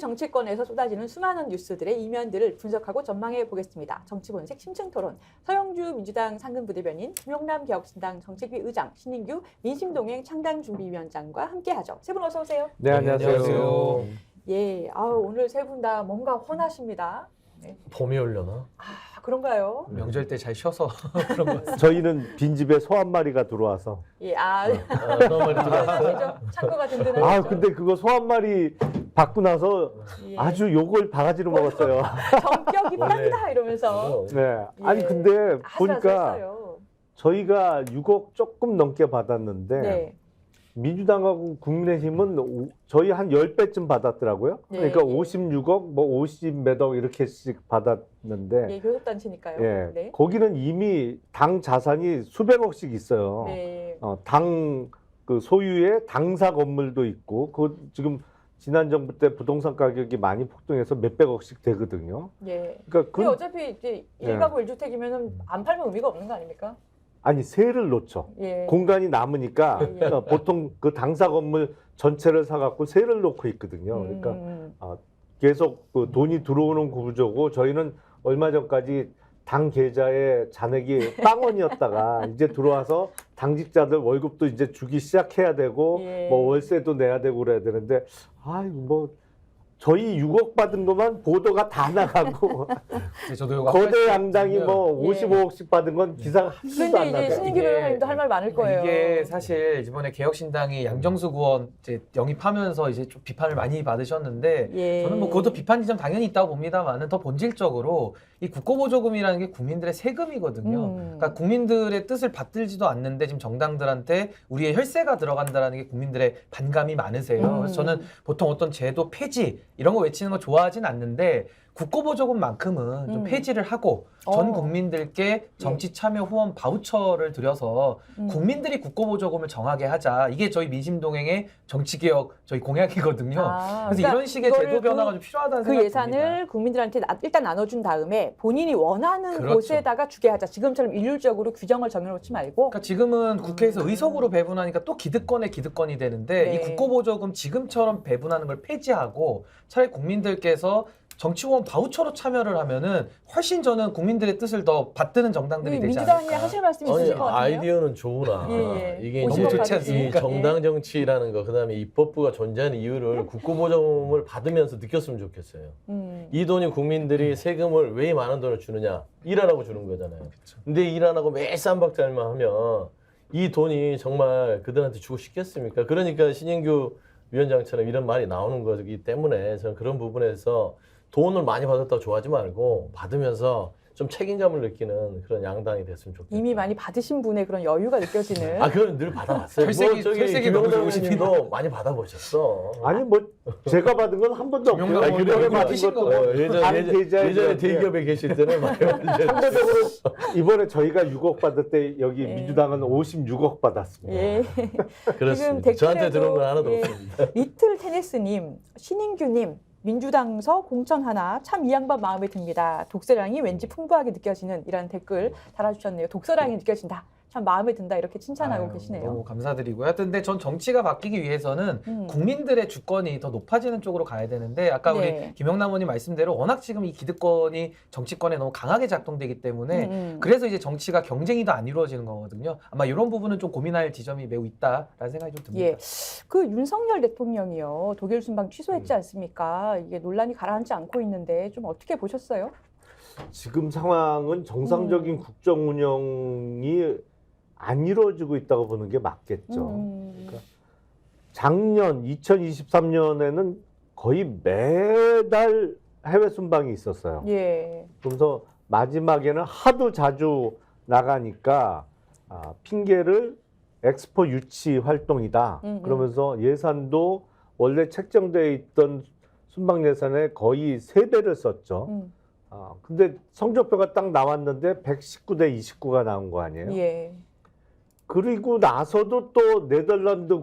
정치권에서 쏟아지는 수많은 뉴스들의 이면들을 분석하고 전망해 보겠습니다. 정치본색 심층토론. 서영주 민주당 상근부대변인, 김용남 개혁신당 정책위 의장, 신인규 민심동행 창당준비위원장과 함께하죠. 세 분 어서 오세요. 네, 안녕하세요. 예, 오늘 세 분 다 뭔가 훤하십니다. 네. 봄이 오려나? 그런가요? 명절 때 잘 쉬어서 그런 거 같아요. 저희는 빈집에 소 한 마리가 들어와서. 예, 너무 그죠? 창고가 든든하죠. 근데 그거 소 한 마리 받고 나서 예. 아주 욕을 바가지로 먹었어요. 성격이 딱이다 이러면서. 네. 예. 아니 근데 보니까 아슬아슬했어요. 저희가 6억 조금 넘게 받았는데 네. 민주당하고 국민의힘은 저희 한 10배쯤 받았더라고요. 네. 그러니까 56억, 뭐 50 몇 억 이렇게씩 받았는데 예, 교섭단체니까요. 예, 네. 거기는 이미 당 자산이 수백억씩 있어요. 네. 당 그 소유의 당사 건물도 있고, 그 지금 지난 정부 때 부동산 가격이 많이 폭등해서 몇백억씩 되거든요. 예. 그러니까 근데 어차피 이제 일가구 1주택이면은 안 팔면 의미가 없는 거 아닙니까? 아니 세를 놓죠. 예. 공간이 남으니까 예, 예. 그러니까 보통 그 당사 건물 전체를 사갖고 세를 놓고 있거든요. 그러니까 계속 그 돈이 들어오는 구조고, 저희는 얼마 전까지 당 계좌에 잔액이 빵원이었다가 이제 들어와서 당직자들 월급도 이제 주기 시작해야 되고 예. 뭐 월세도 내야 되고 그래야 되는데 뭐 저희 6억 받은 것만 보도가 다 나가고 저도 이거 거대 양당이 뭐 예. 55억씩 받은 건 기사가 한 줄도 그런데 안 이제 나가요. 신인규 변호사님도 할 말 많을 거예요. 이게 사실 이번에 개혁신당이 양정수 의원 이제 영입하면서 이제 좀 비판을 많이 받으셨는데 예. 저는 뭐 그것도 비판 지점 당연히 있다고 봅니다만은 더 본질적으로 이 국고보조금이라는 게 국민들의 세금이거든요. 그러니까 국민들의 뜻을 받들지도 않는데 지금 정당들한테 우리의 혈세가 들어간다라는 게 국민들의 반감이 많으세요. 그래서 저는 보통 어떤 제도 폐지 이런 거 외치는 거 좋아하진 않는데 국고보조금만큼은 좀 폐지를 하고 전 국민들께 정치 참여 후원 바우처를 드려서 국민들이 국고보조금을 정하게 하자. 이게 저희 민심동행의 정치개혁 저희 공약이거든요. 그래서 그러니까 이런 식의 제도 변화가 좀 필요하다는 그 생각이 예산을 듭니다. 국민들한테 일단 나눠준 다음에 본인이 원하는 그렇죠. 곳에다가 주게 하자. 지금처럼 일률적으로 규정을 정해놓지 말고. 그러니까 지금은 국회에서 의석으로 배분하니까 또 기득권에 기득권이 되는데 네. 이 국고보조금 지금처럼 배분하는 걸 폐지하고 차라리 국민들께서 정치후원 바우처로 참여를 하면은 훨씬 저는 국민들의 뜻을 더 받드는 정당들이 되지 민주당이 않을까. 하실 말씀이 아니, 있으실 것 같아요. 아이디어는 좋으나 예. 이게 너무 이제 좋지 않습니까? 이 정당 정치라는 거, 그다음에 입법부가 존재하는 이유를 국고보조금을 받으면서 느꼈으면 좋겠어요. 이 돈이 국민들이 세금을 왜 많은 돈을 주느냐, 일하라고 주는 거잖아요. 근데 일 안 하고 매일 쌈박살만 하면 이 돈이 정말 그들한테 주고 싶겠습니까? 그러니까 신인규 위원장처럼 이런 말이 나오는 거기 때문에 저는 그런 부분에서 돈을 많이 받았다고 좋아하지 말고 받으면서 좀 책임감을 느끼는 그런 양당이 됐으면 좋겠어요. 이미 많이 받으신 분의 그런 여유가 느껴지는. 그건 늘 받아봤어요. 혈색이 너무 좋으시네요. 김용남님도 많이 받아보셨어. 아니 뭐 제가 받은 건 한 번도 없고요. 김용남 그전에 의원이 받은 받으신 것도 거예요. 예전에 대기업에 계실 때는 많이 받으셨어요. 상대적으로 이번에 저희가 6억 받을 때 여기 예. 민주당은 56억 받았습니다. 예. 그렇습니다. 저한테 들어온 건 하나도 예. 없습니다. 리틀 테니스님, 신인규님, 민주당서 공천 하나 참 이 양반 마음에 듭니다. 독서량이 왠지 풍부하게 느껴지는 이라는 댓글 달아주셨네요. 독서량이 느껴진다. 참 마음에 든다. 이렇게 칭찬하고 계시네요. 너무 감사드리고요. 하여튼 근데 전 정치가 바뀌기 위해서는 국민들의 주권이 더 높아지는 쪽으로 가야 되는데 아까 네. 우리 김영남 의원님 말씀대로 워낙 지금 이 기득권이 정치권에 너무 강하게 작동되기 때문에 그래서 이제 정치가 경쟁이 더 안 이루어지는 거거든요. 아마 이런 부분은 좀 고민할 지점이 매우 있다라는 생각이 좀 듭니다. 예. 그 윤석열 대통령이요. 독일 순방 취소했지 않습니까? 이게 논란이 가라앉지 않고 있는데 좀 어떻게 보셨어요? 지금 상황은 정상적인 국정 운영이 안 이루어지고 있다고 보는 게 맞겠죠. 그러니까 작년 2023년에는 거의 매달 해외 순방이 있었어요. 예. 그래서 마지막에는 하도 자주 나가니까 핑계를 엑스포 유치 활동이다. 그러면서 예산도 원래 책정되어 있던 순방 예산의 거의 3배를 썼죠. 근데 성적표가 딱 나왔는데 119대 29가 나온 거 아니에요? 예. 그리고 나서도 또 네덜란드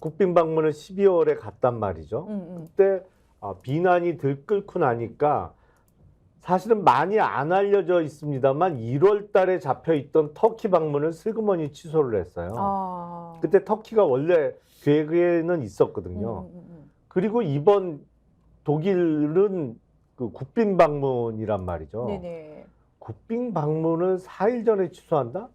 국빈 방문을 12월에 갔단 말이죠. 그때 비난이 들끓고 나니까 사실은 많이 안 알려져 있습니다만 1월 달에 잡혀 있던 터키 방문을 슬그머니 취소를 했어요. 그때 터키가 원래 계획에는 있었거든요. 그리고 이번 독일은 그 국빈 방문이란 말이죠. 네네. 국빈 방문을 4일 전에 취소한다?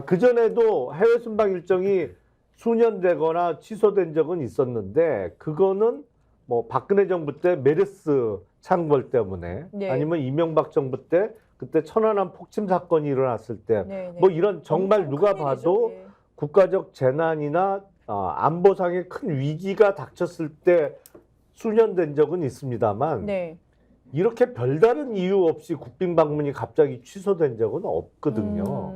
그 전에도 해외 순방 일정이 수년되거나 취소된 적은 있었는데 그거는 뭐 박근혜 정부 때 메르스 창궐 때문에 네. 아니면 이명박 정부 때 그때 천안함 폭침 사건이 일어났을 때 네네. 뭐 이런 정말 엄청 누가 큰일이죠, 봐도 그게. 국가적 재난이나 안보상의 큰 위기가 닥쳤을 때 수년된 적은 있습니다만 네. 이렇게 별다른 이유 없이 국빈 방문이 갑자기 취소된 적은 없거든요.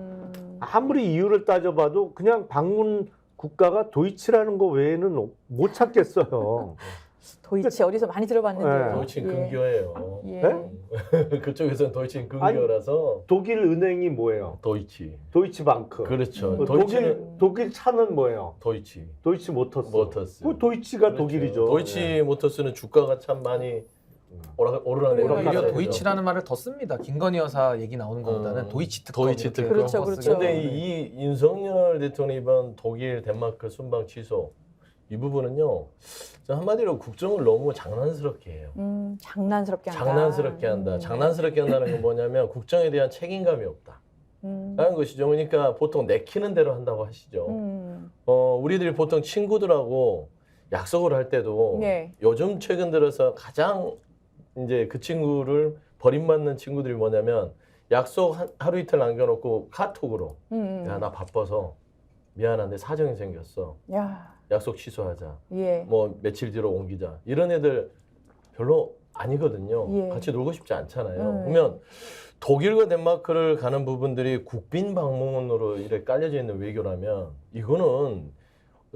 아무리 이유를 따져봐도 그냥 방문 국가가 도이치라는 거 외에는 못 찾겠어요. 도이치 어디서 많이 들어봤는데요. 네. 도이치는 예. 근교예요. 예. 네? 그쪽에서는 도이치는 근교라서 독일 은행이 뭐예요? 도이치. 도이치방크. 그렇죠. 독일 차는 뭐예요? 도이치. 도이치 모터스. 모터스. 그 도이치가 그렇죠. 독일이죠. 도이치 네. 모터스는 주가가 참 많이 오르락내리락. 오히려 오히려 그러니까 도이치라는 말을 더 씁니다. 김건희 여사 얘기 나오는 것보다는 도이치 특검. 도이치 이렇게 특검. 그렇죠, 거 그렇죠. 쓰죠. 근데 네. 이 윤석열 대통령 이번 독일 덴마크 순방 취소 이 부분은요. 한마디로 국정을 너무 장난스럽게 해요. 장난스럽게 한다. 장난스럽게 한다. 장난스럽게 한다는 건 뭐냐면 국정에 대한 책임감이 없다. 라는 것이죠. 그러니까 보통 내키는 대로 한다고 하시죠. 우리들이 보통 친구들하고 약속을 할 때도 네. 요즘 최근 들어서 가장 이제 그 친구를 버림받는 친구들이 뭐냐면 약속 하루 이틀 남겨놓고 카톡으로 야, 나 바빠서 미안한데 사정이 생겼어. 야. 약속 취소하자. 예. 뭐 며칠 뒤로 옮기자. 이런 애들 별로 아니거든요. 예. 같이 놀고 싶지 않잖아요. 그러면 독일과 덴마크를 가는 부분들이 국빈 방문으로 이렇게 깔려져 있는 외교라면 이거는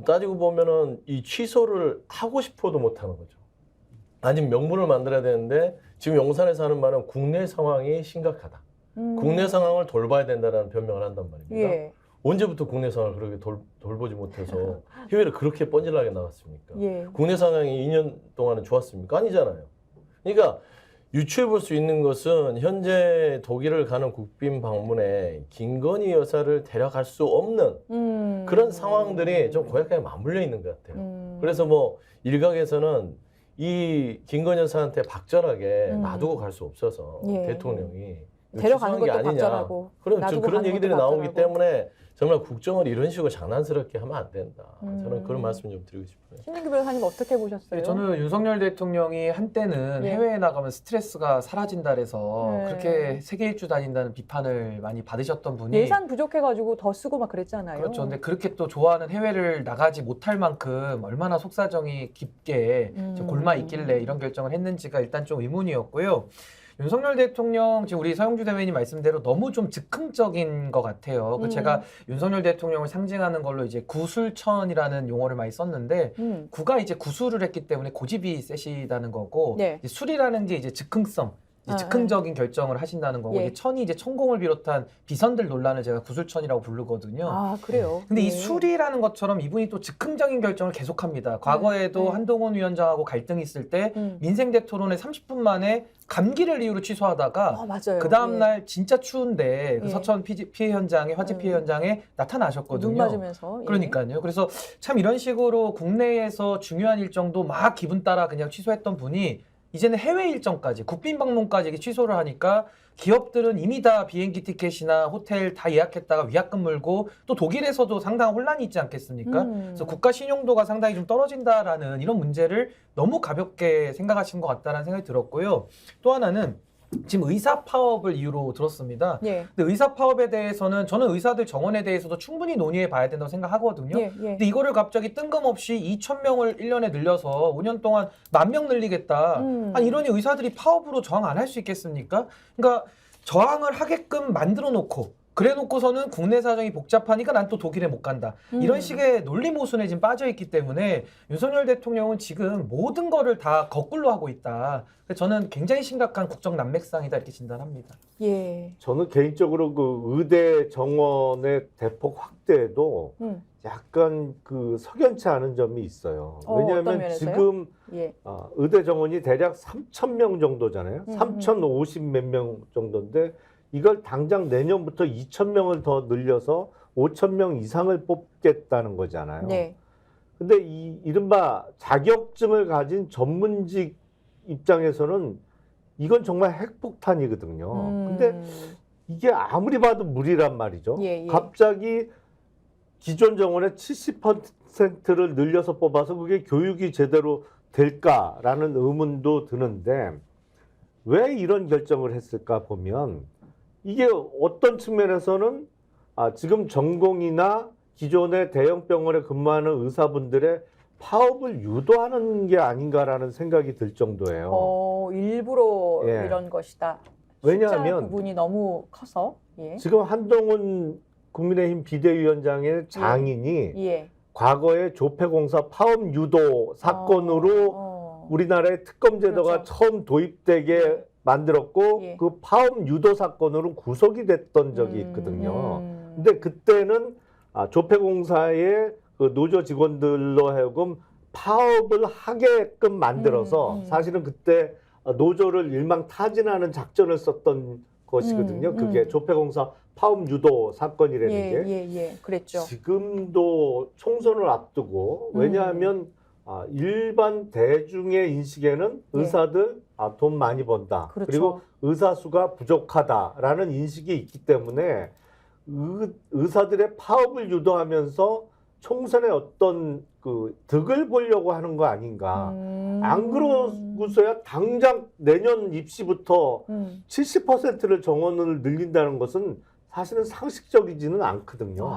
따지고 보면은 이 취소를 하고 싶어도 못 하는 거죠. 아니면 명분을 만들어야 되는데 지금 용산에서 하는 말은 국내 상황이 심각하다. 국내 상황을 돌봐야 된다는 변명을 한단 말입니다. 예. 언제부터 국내 상황을 그렇게 돌보지 못해서 해외를 그렇게 뻔질나게 나갔습니까? 예. 국내 상황이 2년 동안은 좋았습니까? 아니잖아요. 그러니까 유추해 볼 수 있는 것은 현재 독일을 가는 국빈 방문에 김건희 여사를 데려갈 수 없는 그런 상황들이 좀 고약하게 맞물려 있는 것 같아요. 그래서 뭐 일각에서는 이 김건희 여사한테 박절하게 놔두고 갈 수 없어서 예. 대통령이 데려가는 취소한 게 것도 아니냐. 박절하고 그런 놔두고 그런 가는 얘기들이 것도 나오기 박절하고. 때문에 정말 국정을 이런 식으로 장난스럽게 하면 안 된다. 저는 그런 말씀 좀 드리고 싶어요. 신민규 변호사님 어떻게 보셨어요? 네, 저는 윤석열 대통령이 한때는 예. 해외에 나가면 스트레스가 사라진다 그래서 네. 그렇게 세계 일주 다닌다는 비판을 많이 받으셨던 분이 예산 부족해가지고 더 쓰고 막 그랬잖아요. 그렇죠. 근데 그렇게 또 좋아하는 해외를 나가지 못할 만큼 얼마나 속사정이 깊게 지금 골마 있길래 이런 결정을 했는지가 일단 좀 의문이었고요. 윤석열 대통령 지금 우리 서영주 대변인이 말씀대로 너무 좀 즉흥적인 것 같아요. 제가 윤석열 대통령을 상징하는 걸로 이제 구술천이라는 용어를 많이 썼는데 구가 이제 구술을 했기 때문에 고집이 세시다는 거고 네. 이제 술이라는 게 이제 즉흥성. 이제 즉흥적인 결정을 하신다는 거고 예. 이게 천이 이제 천공을 비롯한 비선들 논란을 제가 구술천이라고 부르거든요. 아 그래요. 근데 예. 이 술이라는 것처럼 이분이 또 즉흥적인 결정을 계속합니다. 과거에도 네. 한동훈 위원장하고 갈등이 있을 때 민생대 토론회 30분 만에 감기를 이유로 취소하다가 맞아요. 그 다음날 진짜 추운데 그 예. 서천 피해 현장에 화재 피해 현장에 나타나셨거든요. 눈 맞으면서. 예. 그러니까요. 그래서 참 이런 식으로 국내에서 중요한 일정도 막 기분 따라 그냥 취소했던 분이 이제는 해외 일정까지 국빈 방문까지 이렇게 취소를 하니까 기업들은 이미 다 비행기 티켓이나 호텔 다 예약했다가 위약금 물고 또 독일에서도 상당한 혼란이 있지 않겠습니까? 그래서 국가 신용도가 상당히 좀 떨어진다라는 이런 문제를 너무 가볍게 생각하신 것 같다는 생각이 들었고요. 또 하나는 지금 의사 파업을 이유로 들었습니다. 예. 근데 의사 파업에 대해서는 저는 의사들 정원에 대해서도 충분히 논의해 봐야 된다고 생각하거든요. 예. 예. 근데 이거를 갑자기 뜬금없이 2,000명을 1년에 늘려서 5년 동안 10,000명 늘리겠다. 아니 이러니 의사들이 파업으로 저항 안 할 수 있겠습니까? 그러니까 저항을 하게끔 만들어 놓고 그래 놓고서는 국내 사정이 복잡하니까 난 또 독일에 못 간다. 이런 식의 논리 모순에 지금 빠져 있기 때문에 윤석열 대통령은 지금 모든 거를 다 거꾸로 하고 있다. 그래서 저는 굉장히 심각한 국정 난맥상이다 이렇게 진단합니다. 예. 저는 개인적으로 그 의대 정원의 대폭 확대도 약간 그 석연치 않은 점이 있어요. 어떤 왜냐하면 면에서요? 지금 예. 의대 정원이 대략 3,000명 정도잖아요. 3,050 몇 명 정도인데 이걸 당장 내년부터 2,000명을 더 늘려서 5,000명 이상을 뽑겠다는 거잖아요. 네. 근데 이른바 자격증을 가진 전문직 입장에서는 이건 정말 핵폭탄이거든요. 근데 이게 아무리 봐도 무리란 말이죠. 예, 예. 갑자기 기존 정원의 70%를 늘려서 뽑아서 그게 교육이 제대로 될까라는 의문도 드는데 왜 이런 결정을 했을까 보면 이게 어떤 측면에서는 지금 전공이나 기존의 대형 병원에 근무하는 의사분들의 파업을 유도하는 게 아닌가라는 생각이 들 정도예요. 일부러 예. 이런 것이다. 왜냐하면 숫자 부분이 너무 커서. 예. 지금 한동훈 국민의힘 비대위원장의 장인이 예. 과거에 조폐공사 파업 유도 사건으로 우리나라의 특검 제도가 그렇죠. 처음 도입되게 만들었고 예. 그 파업 유도 사건으로 구속이 됐던 적이 있거든요. 근데 그때는 조폐공사의 그 노조 직원들로 하여금 파업을 하게끔 만들어서 사실은 그때 노조를 일망타진하는 작전을 썼던 것이거든요. 그게 조폐공사 파업 유도 사건이라는 게. 예. 그랬죠. 지금도 총선을 앞두고 왜냐하면 일반 대중의 인식에는 예. 의사들 돈 많이 번다. 그렇죠. 그리고 의사 수가 부족하다라는 인식이 있기 때문에 의사들의 파업을 유도하면서 총선에 어떤 그 득을 보려고 하는 거 아닌가. 안 그러고서야 당장 내년 입시부터 70%를 정원을 늘린다는 것은 사실은 상식적이지는 않거든요.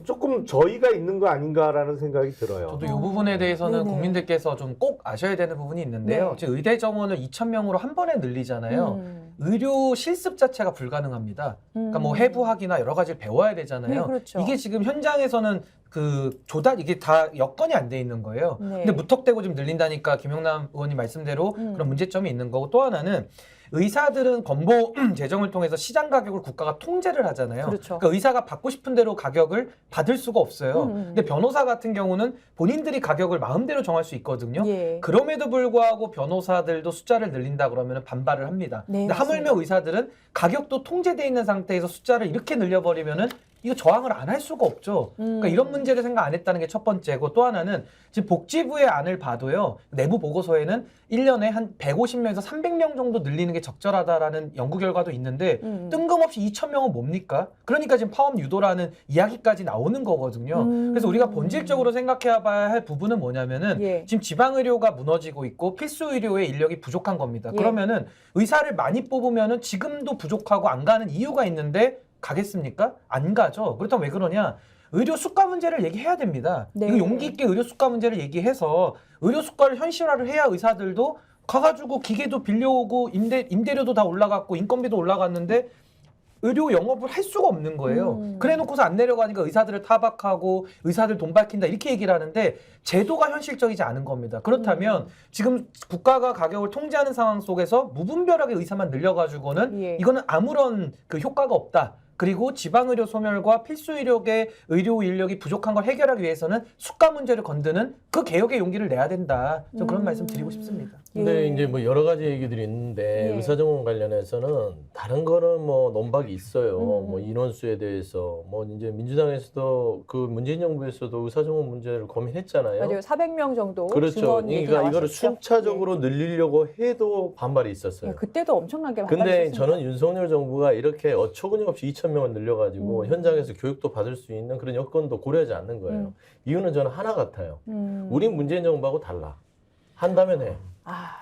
조금 저희가 있는 거 아닌가라는 생각이 들어요. 저도 이 부분에 대해서는 네네. 국민들께서 좀 꼭 아셔야 되는 부분이 있는데요. 네. 지금 의대 정원을 2,000명으로 한 번에 늘리잖아요. 의료 실습 자체가 불가능합니다. 그러니까 뭐 해부학이나 여러 가지를 배워야 되잖아요. 네, 그렇죠. 이게 지금 현장에서는 그 이게 다 여건이 안 돼 있는 거예요. 네. 근데 무턱대고 좀 늘린다니까 김용남 의원님 말씀대로 그런 문제점이 있는 거고 또 하나는 의사들은 건보 재정을 통해서 시장 가격을 국가가 통제를 하잖아요. 그렇죠. 그러니까 의사가 받고 싶은 대로 가격을 받을 수가 없어요. 근데 변호사 같은 경우는 본인들이 가격을 마음대로 정할 수 있거든요. 예. 그럼에도 불구하고 변호사들도 숫자를 늘린다 그러면 반발을 합니다. 네, 근데 하물며 의사들은 가격도 통제돼 있는 상태에서 숫자를 이렇게 늘려버리면은 이거 저항을 안 할 수가 없죠. 그러니까 이런 문제를 생각 안 했다는 게 첫 번째고 또 하나는 지금 복지부의 안을 봐도요. 내부 보고서에는 1년에 한 150명에서 300명 정도 늘리는 게 적절하다라는 연구 결과도 있는데 뜬금없이 2,000명은 뭡니까? 그러니까 지금 파업 유도라는 이야기까지 나오는 거거든요. 그래서 우리가 본질적으로 생각해 봐야 할 부분은 뭐냐면은 예. 지금 지방 의료가 무너지고 있고 필수 의료의 인력이 부족한 겁니다. 예. 그러면은 의사를 많이 뽑으면은 지금도 부족하고 안 가는 이유가 있는데 가겠습니까? 안 가죠. 그렇다면 왜 그러냐? 의료 수가 문제를 얘기해야 됩니다. 네. 이거 용기 있게 의료 수가 문제를 얘기해서 의료 수가를 현실화를 해야 의사들도 가가지고 기계도 빌려오고 임대료도 다 올라갔고 인건비도 올라갔는데 의료 영업을 할 수가 없는 거예요. 그래놓고서 안 내려가니까 의사들을 타박하고 의사들 돈 밝힌다 이렇게 얘기를 하는데 제도가 현실적이지 않은 겁니다. 그렇다면 지금 국가가 가격을 통제하는 상황 속에서 무분별하게 의사만 늘려가지고는 예. 이거는 아무런 그 효과가 없다. 그리고 지방의료 소멸과 필수의료계 의료 인력이 부족한 걸 해결하기 위해서는 수가 문제를 건드는 그 개혁의 용기를 내야 된다. 저 그런 말씀 드리고 싶습니다. 근데 예. 이제 뭐 여러 가지 얘기들이 있는데 예. 의사정원 관련해서는 다른 거는 뭐 논박이 있어요. 뭐 인원수에 대해서 뭐 이제 민주당에서도 그 문재인 정부에서도 의사정원 문제를 고민했잖아요. 맞아요. 400명 정도 그렇죠. 증원 얘기 그러니까 이거를 나왔었죠. 순차적으로 늘리려고 해도 반발이 있었어요. 예. 그때도 엄청나게 근데 반발했습니다. 저는 윤석열 정부가 이렇게 어처구니 없이 2,000명을 늘려가지고 현장에서 교육도 받을 수 있는 그런 여건도 고려하지 않는 거예요. 이유는 저는 하나 같아요. 우리 문재인 정부하고 달라. 한다면 해.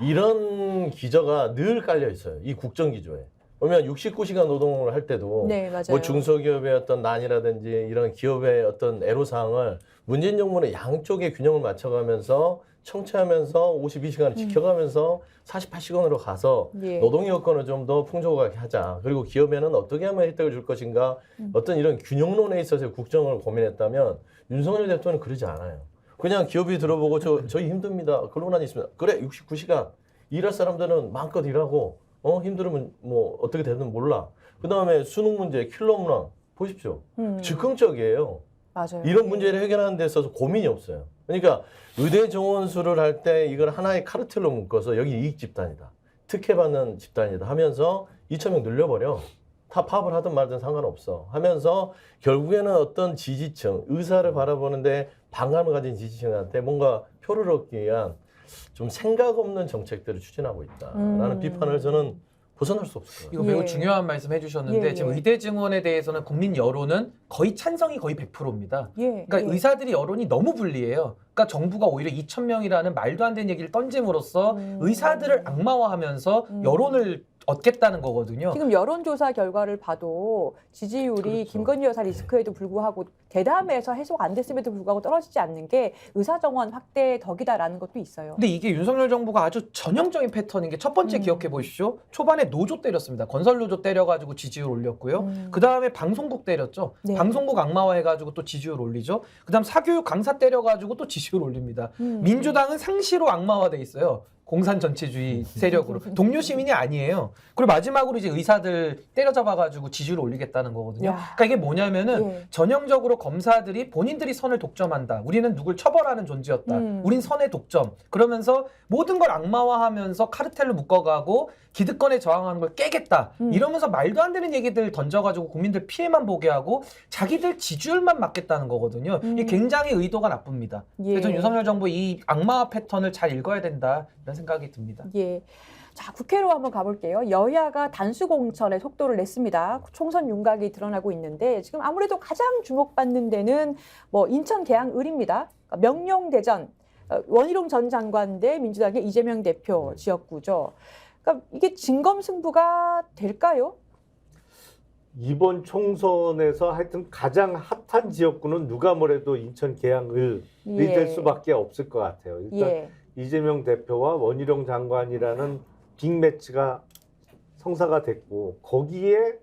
이런 기저가 늘 깔려 있어요. 이 국정기조에. 보면 69시간 노동을 할 때도 네, 맞아요. 뭐 중소기업의 어떤 난이라든지 이런 기업의 어떤 애로사항을 문재인 정부는 양쪽의 균형을 맞춰가면서 청취하면서 52시간을 지켜가면서 48시간으로 가서 예. 노동 여건을 좀 더 풍족하게 하자. 그리고 기업에는 어떻게 하면 혜택을 줄 것인가. 어떤 이런 균형론에 있어서 국정을 고민했다면 윤석열 대통령은 그러지 않아요. 그냥 기업이 들어보고 저희 힘듭니다. 근로난이 있습니다. 그래 69시간 일할 사람들은 마음껏 일하고 힘들으면 뭐 어떻게 되든 몰라. 그다음에 수능 문제 킬러 문항 보십시오. 즉흥적이에요. 맞아요. 이런 예. 문제를 해결하는 데 있어서 고민이 없어요. 그러니까 의대 정원수를 할 때 이걸 하나의 카르텔로 묶어서 여기 이익 집단이다. 특혜받는 집단이다 하면서 2,000명 늘려버려. 다 파업을 하든 말든 상관없어 하면서 결국에는 어떤 지지층, 의사를 바라보는데 반감을 가진 지지층한테 뭔가 표를 얻기 위한 좀 생각 없는 정책들을 추진하고 있다라는 비판을 저는 벗어날 수 없을 것 같아요. 이거 매우 예. 중요한 말씀 해주셨는데 예, 지금 예. 의대 증원에 대해서는 국민 여론은 거의 찬성이 거의 100%입니다. 예. 그러니까 예. 의사들이 여론이 너무 불리해요. 그러니까 정부가 오히려 2,000명이라는 말도 안 되는 얘기를 던짐으로써 의사들을 악마화하면서 여론을 얻겠다는 거거든요. 지금 여론조사 결과를 봐도 지지율이 그렇죠. 김건희 여사 리스크에도 불구하고 대담해서 해소가 안 됐음에도 불구하고 떨어지지 않는 게 의사정원 확대의 덕이다라는 것도 있어요. 근데 이게 윤석열 정부가 아주 전형적인 패턴인 게 첫 번째 기억해 보십시오. 초반에 노조 때렸습니다. 건설 노조 때려가지고 지지율 올렸고요. 그 다음에 방송국 때렸죠. 네. 방송국 악마화해가지고 또 지지율 올리죠. 그 다음 사교육 강사 때려가지고 또 지지율 올립니다. 민주당은 상시로 악마화돼 있어요. 공산 전체주의 세력으로. 동료 시민이 아니에요. 그리고 마지막으로 이제 의사들 때려잡아가지고 지지율을 올리겠다는 거거든요. 야. 그러니까 이게 뭐냐면은 예. 전형적으로 검사들이 본인들이 선을 독점한다. 우리는 누굴 처벌하는 존재였다. 우린 선의 독점. 그러면서 모든 걸 악마화하면서 카르텔로 묶어가고 기득권에 저항하는 걸 깨겠다. 이러면서 말도 안 되는 얘기들 던져가지고 국민들 피해만 보게 하고 자기들 지지율만 막겠다는 거거든요. 이게 굉장히 의도가 나쁩니다. 예. 그래서 윤석열 정부 이 악마화 패턴을 잘 읽어야 된다. 이런 생각이 듭니다. 예. 자, 국회로 한번 가볼게요. 여야가 단수공천에 속도를 냈습니다. 총선 윤곽이 드러나고 있는데 지금 아무래도 가장 주목받는 데는 뭐 인천 계양을입니다. 명룡대전 원희룡 전 장관 대 민주당의 이재명 대표 지역구죠. 그러니까 이게 진검승부가 될까요? 이번 총선에서 하여튼 가장 핫한 지역구는 누가 뭐래도 인천 계양을이 예. 될 수밖에 없을 것 같아요. 일단 예. 이재명 대표와 원희룡 장관이라는 빅매치가 성사가 됐고 거기에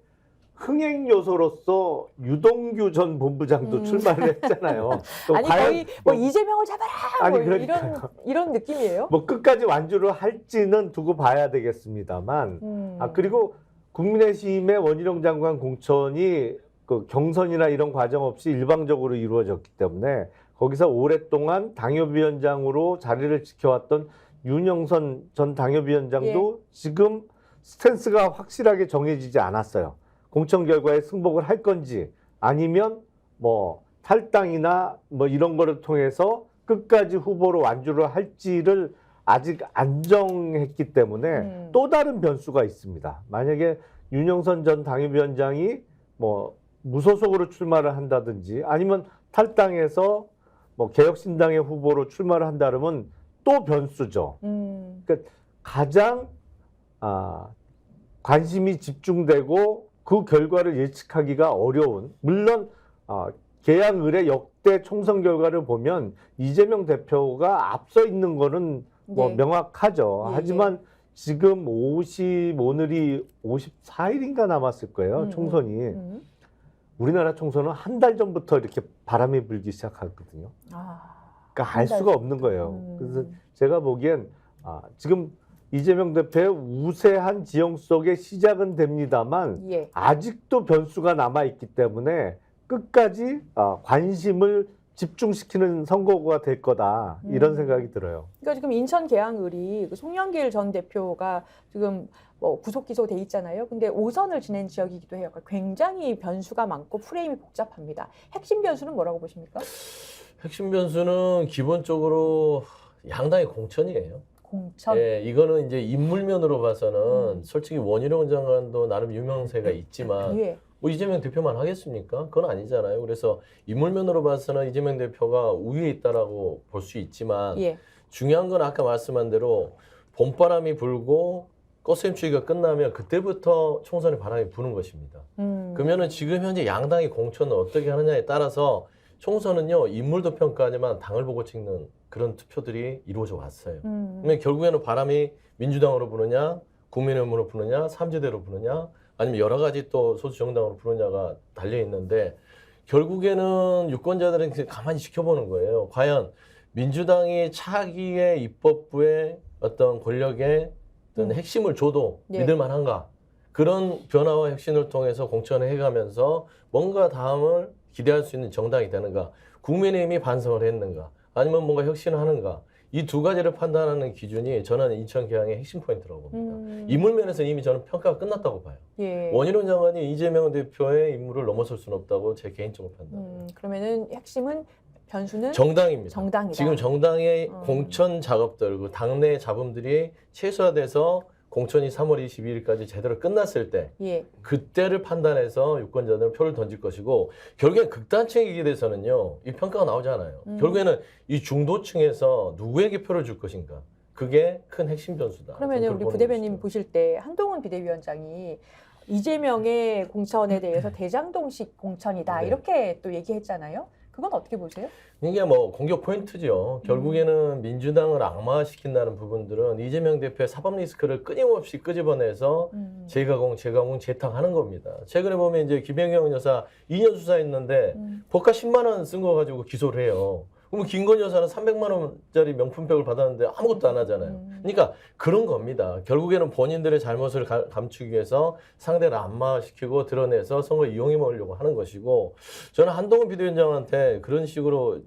흥행 요소로서 유동규 전 본부장도 출마를 했잖아요. 또 아니 과연 거의 뭐 이재명을 잡아라 아니, 뭐 그러니까요. 이런 느낌이에요. 뭐 끝까지 완주를 할지는 두고 봐야 되겠습니다만 그리고 국민의힘의 원희룡 장관 공천이 그 경선이나 이런 과정 없이 일방적으로 이루어졌기 때문에 거기서 오랫동안 당협위원장으로 자리를 지켜왔던 윤영선 전 당협위원장도 지금 스탠스가 확실하게 정해지지 않았어요. 공천 결과에 승복을 할 건지 아니면 뭐 탈당이나 뭐 이런 거를 통해서 끝까지 후보로 완주를 할지를 아직 안 정했기 때문에 또 다른 변수가 있습니다. 만약에 윤영선 전 당협위원장이 뭐 무소속으로 출마를 한다든지 아니면 탈당해서 뭐 개혁신당의 후보로 출마를 한다 그러면 또 변수죠. 그러니까 가장 관심이 집중되고 그 결과를 예측하기가 어려운 물론 계양을의 역대 총선 결과를 보면 이재명 대표가 앞서 있는 거는 뭐 네. 명확하죠. 예, 하지만 지금 오늘이 54일인가 남았을 거예요. 총선이. 우리나라 총선은 한 달 전부터 이렇게 바람이 불기 시작하거든요. 그러니까 알 수가 없는 거예요. 그래서 제가 보기엔 지금 이재명 대표의 우세한 지형 속에 시작은 됩니다만 예. 아직도 변수가 남아있기 때문에 끝까지 관심을 집중시키는 선거가 될 거다 이런 생각이 들어요. 그러니까 지금 인천 계양을이 그 송영길 전 대표가 지금 뭐 구속 기소돼 있잖아요. 근데 5선을 지낸 지역이기도 해요. 그러니까 굉장히 변수가 많고 프레임이 복잡합니다. 핵심 변수는 뭐라고 보십니까? 핵심 변수는 기본적으로 양당의 공천이에요. 공천. 예, 이거는 이제 인물면으로 봐서는 솔직히 원희룡 장관도 나름 유명세가 있지만 예. 뭐 이재명 대표만 하겠습니까? 그건 아니잖아요. 그래서 인물면으로 봐서는 이재명 대표가 우위에 있다라고 볼 수 있지만 예. 중요한 건 아까 말씀한 대로 봄바람이 불고 꽃샘추위가 끝나면 그때부터 총선의 바람이 부는 것입니다. 그러면은 지금 현재 양당의 공천을 어떻게 하느냐에 따라서 총선은요 인물도 평가하지만 당을 보고 찍는 그런 투표들이 이루어져 왔어요. 그러면 결국에는 바람이 민주당으로 부느냐, 국민의힘으로 부느냐, 삼지대로 부느냐, 아니면 여러 가지 또 소수 정당으로 부느냐가 달려 있는데 결국에는 유권자들은 가만히 지켜보는 거예요. 과연 민주당이 차기의 입법부의 어떤 권력의 어떤 핵심을 줘도 예. 믿을 만한가? 그런 변화와 혁신을 통해서 공천을 해가면서 뭔가 다음을 기대할 수 있는 정당이 되는가? 국민의힘이 반성을 했는가? 아니면 뭔가 혁신을 하는가? 이 두 가지를 판단하는 기준이 저는 인천 계양의 핵심 포인트라고 봅니다. 인물면에서 이미 저는 평가가 끝났다고 봐요. 예. 원희룡 장관이 이재명 대표의 임무를 넘어설 수는 없다고 제 개인적으로 판단합니다. 그러면은 핵심은 변수는 정당입니다. 정당이다. 지금 정당의 공천 작업들, 그 당내 잡음들이 최소화돼서 공천이 3월 22일까지 제대로 끝났을 때 예. 그때를 판단해서 유권자들은 표를 던질 것이고 결국엔 극단층에 대해서는요. 이 평가가 나오잖아요. 결국에는 이 중도층에서 누구에게 표를 줄 것인가. 그게 큰 핵심 변수다. 그러면 우리 부대변인 보실 때 한동훈 비대위원장이 이재명의 공천에 대해서 대장동식 공천이다 네. 이렇게 또 얘기했잖아요. 그건 어떻게 보세요? 이게 뭐 공격 포인트죠. 결국에는 민주당을 악마화시킨다는 부분들은 이재명 대표의 사법 리스크를 끊임없이 끄집어내서 재가공, 재탕하는 겁니다. 최근에 보면 이제 김연경 여사 2년 수사했는데 법가 10만 원 쓴 거 가지고 기소를 해요. 그럼 김건희 여사는 300만 원짜리 명품백을 받았는데 아무것도 안 하잖아요. 그러니까 그런 겁니다. 결국에는 본인들의 잘못을 감추기 위해서 상대를 안마시키고 드러내서 선거에 이용해 먹으려고 하는 것이고 저는 한동훈 비대위원장한테 그런 식으로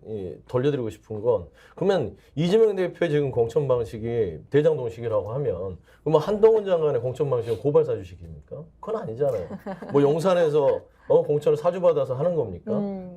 돌려드리고 싶은 건 그러면 이재명 대표의 지금 공천 방식이 대장동식이라고 하면 그러면 한동훈 장관의 공천 방식은 고발사주식입니까? 그건 아니잖아요. 뭐 용산에서 공천을 사주받아서 하는 겁니까?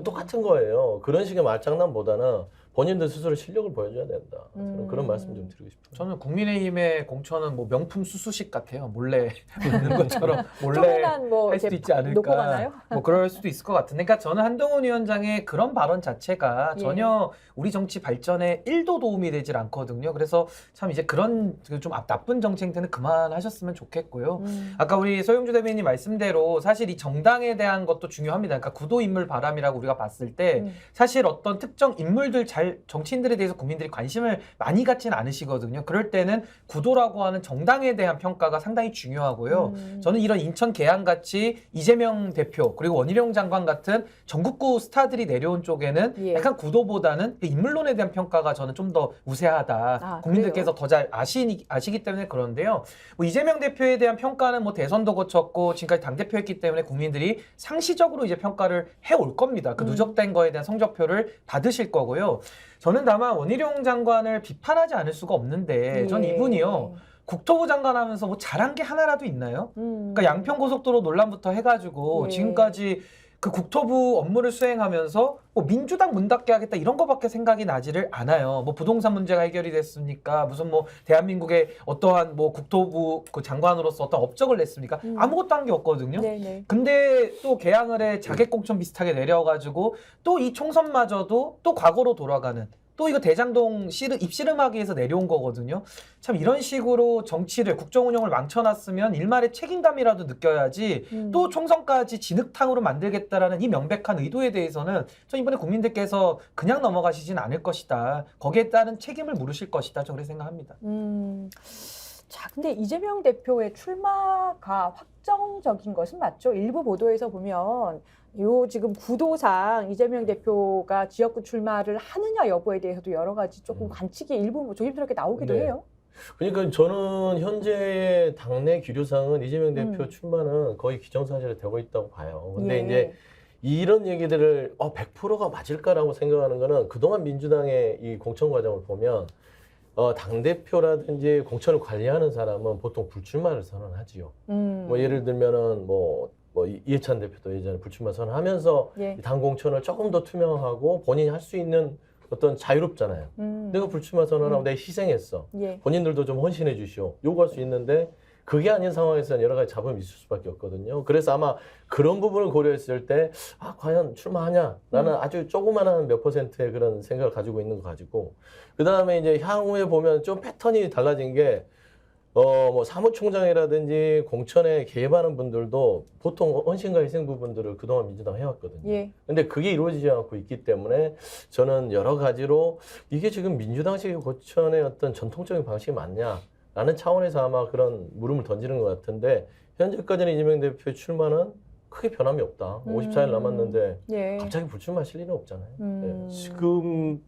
똑같은 거예요. 그런 식의 말장난보다는 본인들 스스로 실력을 보여줘야 된다. 저는 그런 말씀 좀 드리고 싶어요. 저는 국민의힘의 공천은 뭐 명품 수수식 같아요. 몰래 있는 것처럼 몰래 뭐 할 수도 있지 않을까. 놓고 가나요? 뭐 그럴 수도 있을 것 같은데, 그러니까 저는 한동훈 위원장의 그런 발언 자체가 예. 전혀 우리 정치 발전에 1도 도움이 되질 않거든요. 그래서 참 이제 그런 좀 나쁜 정책들은 그만하셨으면 좋겠고요. 아까 우리 소영주 대변인님 말씀대로 사실 이 정당에 대한 것도 중요합니다. 그러니까 구도 인물 바람이라고 우리가 봤을 때 사실 어떤 특정 인물들 정치인들에 대해서 국민들이 관심을 많이 갖지는 않으시거든요. 그럴 때는 구도라고 하는 정당에 대한 평가가 상당히 중요하고요. 저는 이런 인천 계양같이 이재명 대표 그리고 원희룡 장관 같은 전국구 스타들이 내려온 쪽에는 예. 약간 구도보다는 인물론에 대한 평가가 저는 좀 더 우세하다. 국민들께서 더 잘 아시기 때문에 그런데요. 뭐 이재명 대표에 대한 평가는 뭐 대선도 거쳤고 지금까지 당대표였기 때문에 국민들이 상시적으로 이제 평가를 해올 겁니다. 그 누적된 거에 대한 성적표를 받으실 거고요. 저는 다만 원희룡 장관을 비판하지 않을 수가 없는데 전 이분이요. 국토부 장관 하면서 뭐 잘한 게 하나라도 있나요? 그러니까 양평고속도로 논란부터 해가지고 지금까지 그 국토부 업무를 수행하면서 뭐 민주당 문 닫게 하겠다 이런 거밖에 생각이 나지를 않아요. 뭐 부동산 문제가 해결이 됐습니까? 무슨 뭐 대한민국의 어떠한 뭐 국토부 그 장관으로서 어떤 업적을 냈습니까? 아무것도 한 게 없거든요. 네네. 근데 또 계양을 해 자객공천 비슷하게 내려가지고 또 이 총선마저도 또 과거로 돌아가는 또 이거 대장동 입씨름하기 위해서 내려온 거거든요. 참 이런 식으로 정치를 국정운영을 망쳐놨으면 일말의 책임감이라도 느껴야지 또 총선까지 진흙탕으로 만들겠다라는 이 명백한 의도에 대해서는 전 이번에 국민들께서 그냥 넘어가시진 않을 것이다. 거기에 따른 책임을 물으실 것이다. 저는 그렇게 생각합니다. 자, 근데 이재명 대표의 출마가 확정적인 것은 맞죠? 일부 보도에서 보면 요 지금 구도상 이재명 대표가 지역구 출마를 하느냐 여부에 대해서도 여러 가지 조금 관측이 일부 뭐 조심스럽게 나오기도 네. 해요. 그러니까 저는 현재 당내 기류상은 이재명 대표 출마는 거의 기정사실이 되고 있다고 봐요. 근데 이제 이런 얘기들을 100%가 맞을까라고 생각하는 거는 그동안 민주당의 이 공천 과정을 보면 당대표라든지 공천을 관리하는 사람은 보통 불출마를 선언하지요. 뭐 예를 들면은 뭐 이해찬 대표도 예전에 불출마 선언하면서 당 공천을 조금 더 투명하고 본인이 할 수 있는 어떤 자유롭잖아요. 내가 불출마 선언하고 내가 희생했어. 본인들도 좀 헌신해 주시오. 요구할 수 있는데 그게 아닌 상황에서는 여러 가지 잡음이 있을 수밖에 없거든요. 그래서 아마 그런 부분을 고려했을 때 과연 출마하냐? 나는 아주 조그마한 몇 %의 그런 생각을 가지고 있는 거 가지고 그다음에 이제 향후에 보면 좀 패턴이 달라진 게 뭐 사무총장이라든지 공천에 개입하는 분들도 보통 헌신과 희생 부분들을 그동안 민주당 해왔거든요. 근데 그게 이루어지지 않고 있기 때문에 저는 여러 가지로 이게 지금 민주당식 공천의 어떤 전통적인 방식이 맞냐라는 차원에서 아마 그런 물음을 던지는 것 같은데 현재까지는 이재명 대표의 출마는 크게 변함이 없다. 54일 남았는데 갑자기 불출마하실 일은 없잖아요. 지금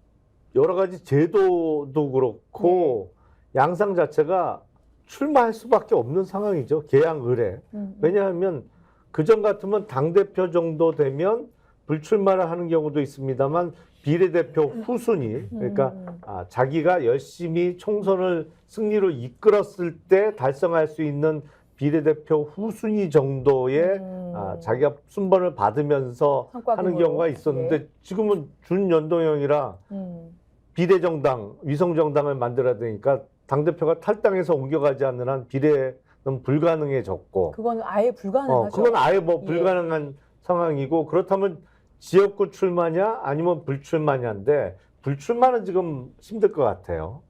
여러 가지 제도도 그렇고 양상 자체가 출마할 수밖에 없는 상황이죠. 계양 의뢰. 왜냐하면 그전 같으면 당대표 정도 되면 불출마를 하는 경우도 있습니다만 비례대표 후순위 그러니까 자기가 열심히 총선을 승리로 이끌었을 때 달성할 수 있는 비례대표 후순위 정도의 자기가 순번을 받으면서 하는 성과금으로. 경우가 있었는데 예. 지금은 준연동형이라 비례정당, 위성정당을 만들어야 되니까 당대표가 탈당해서 옮겨가지 않는 한 비례는 불가능해졌고 그건 아예 불가능하죠. 그건 아예 뭐 예. 불가능한 상황이고 그렇다면 지역구 출마냐 아니면 불출마냐인데 불출마는 지금 힘들 것 같아요.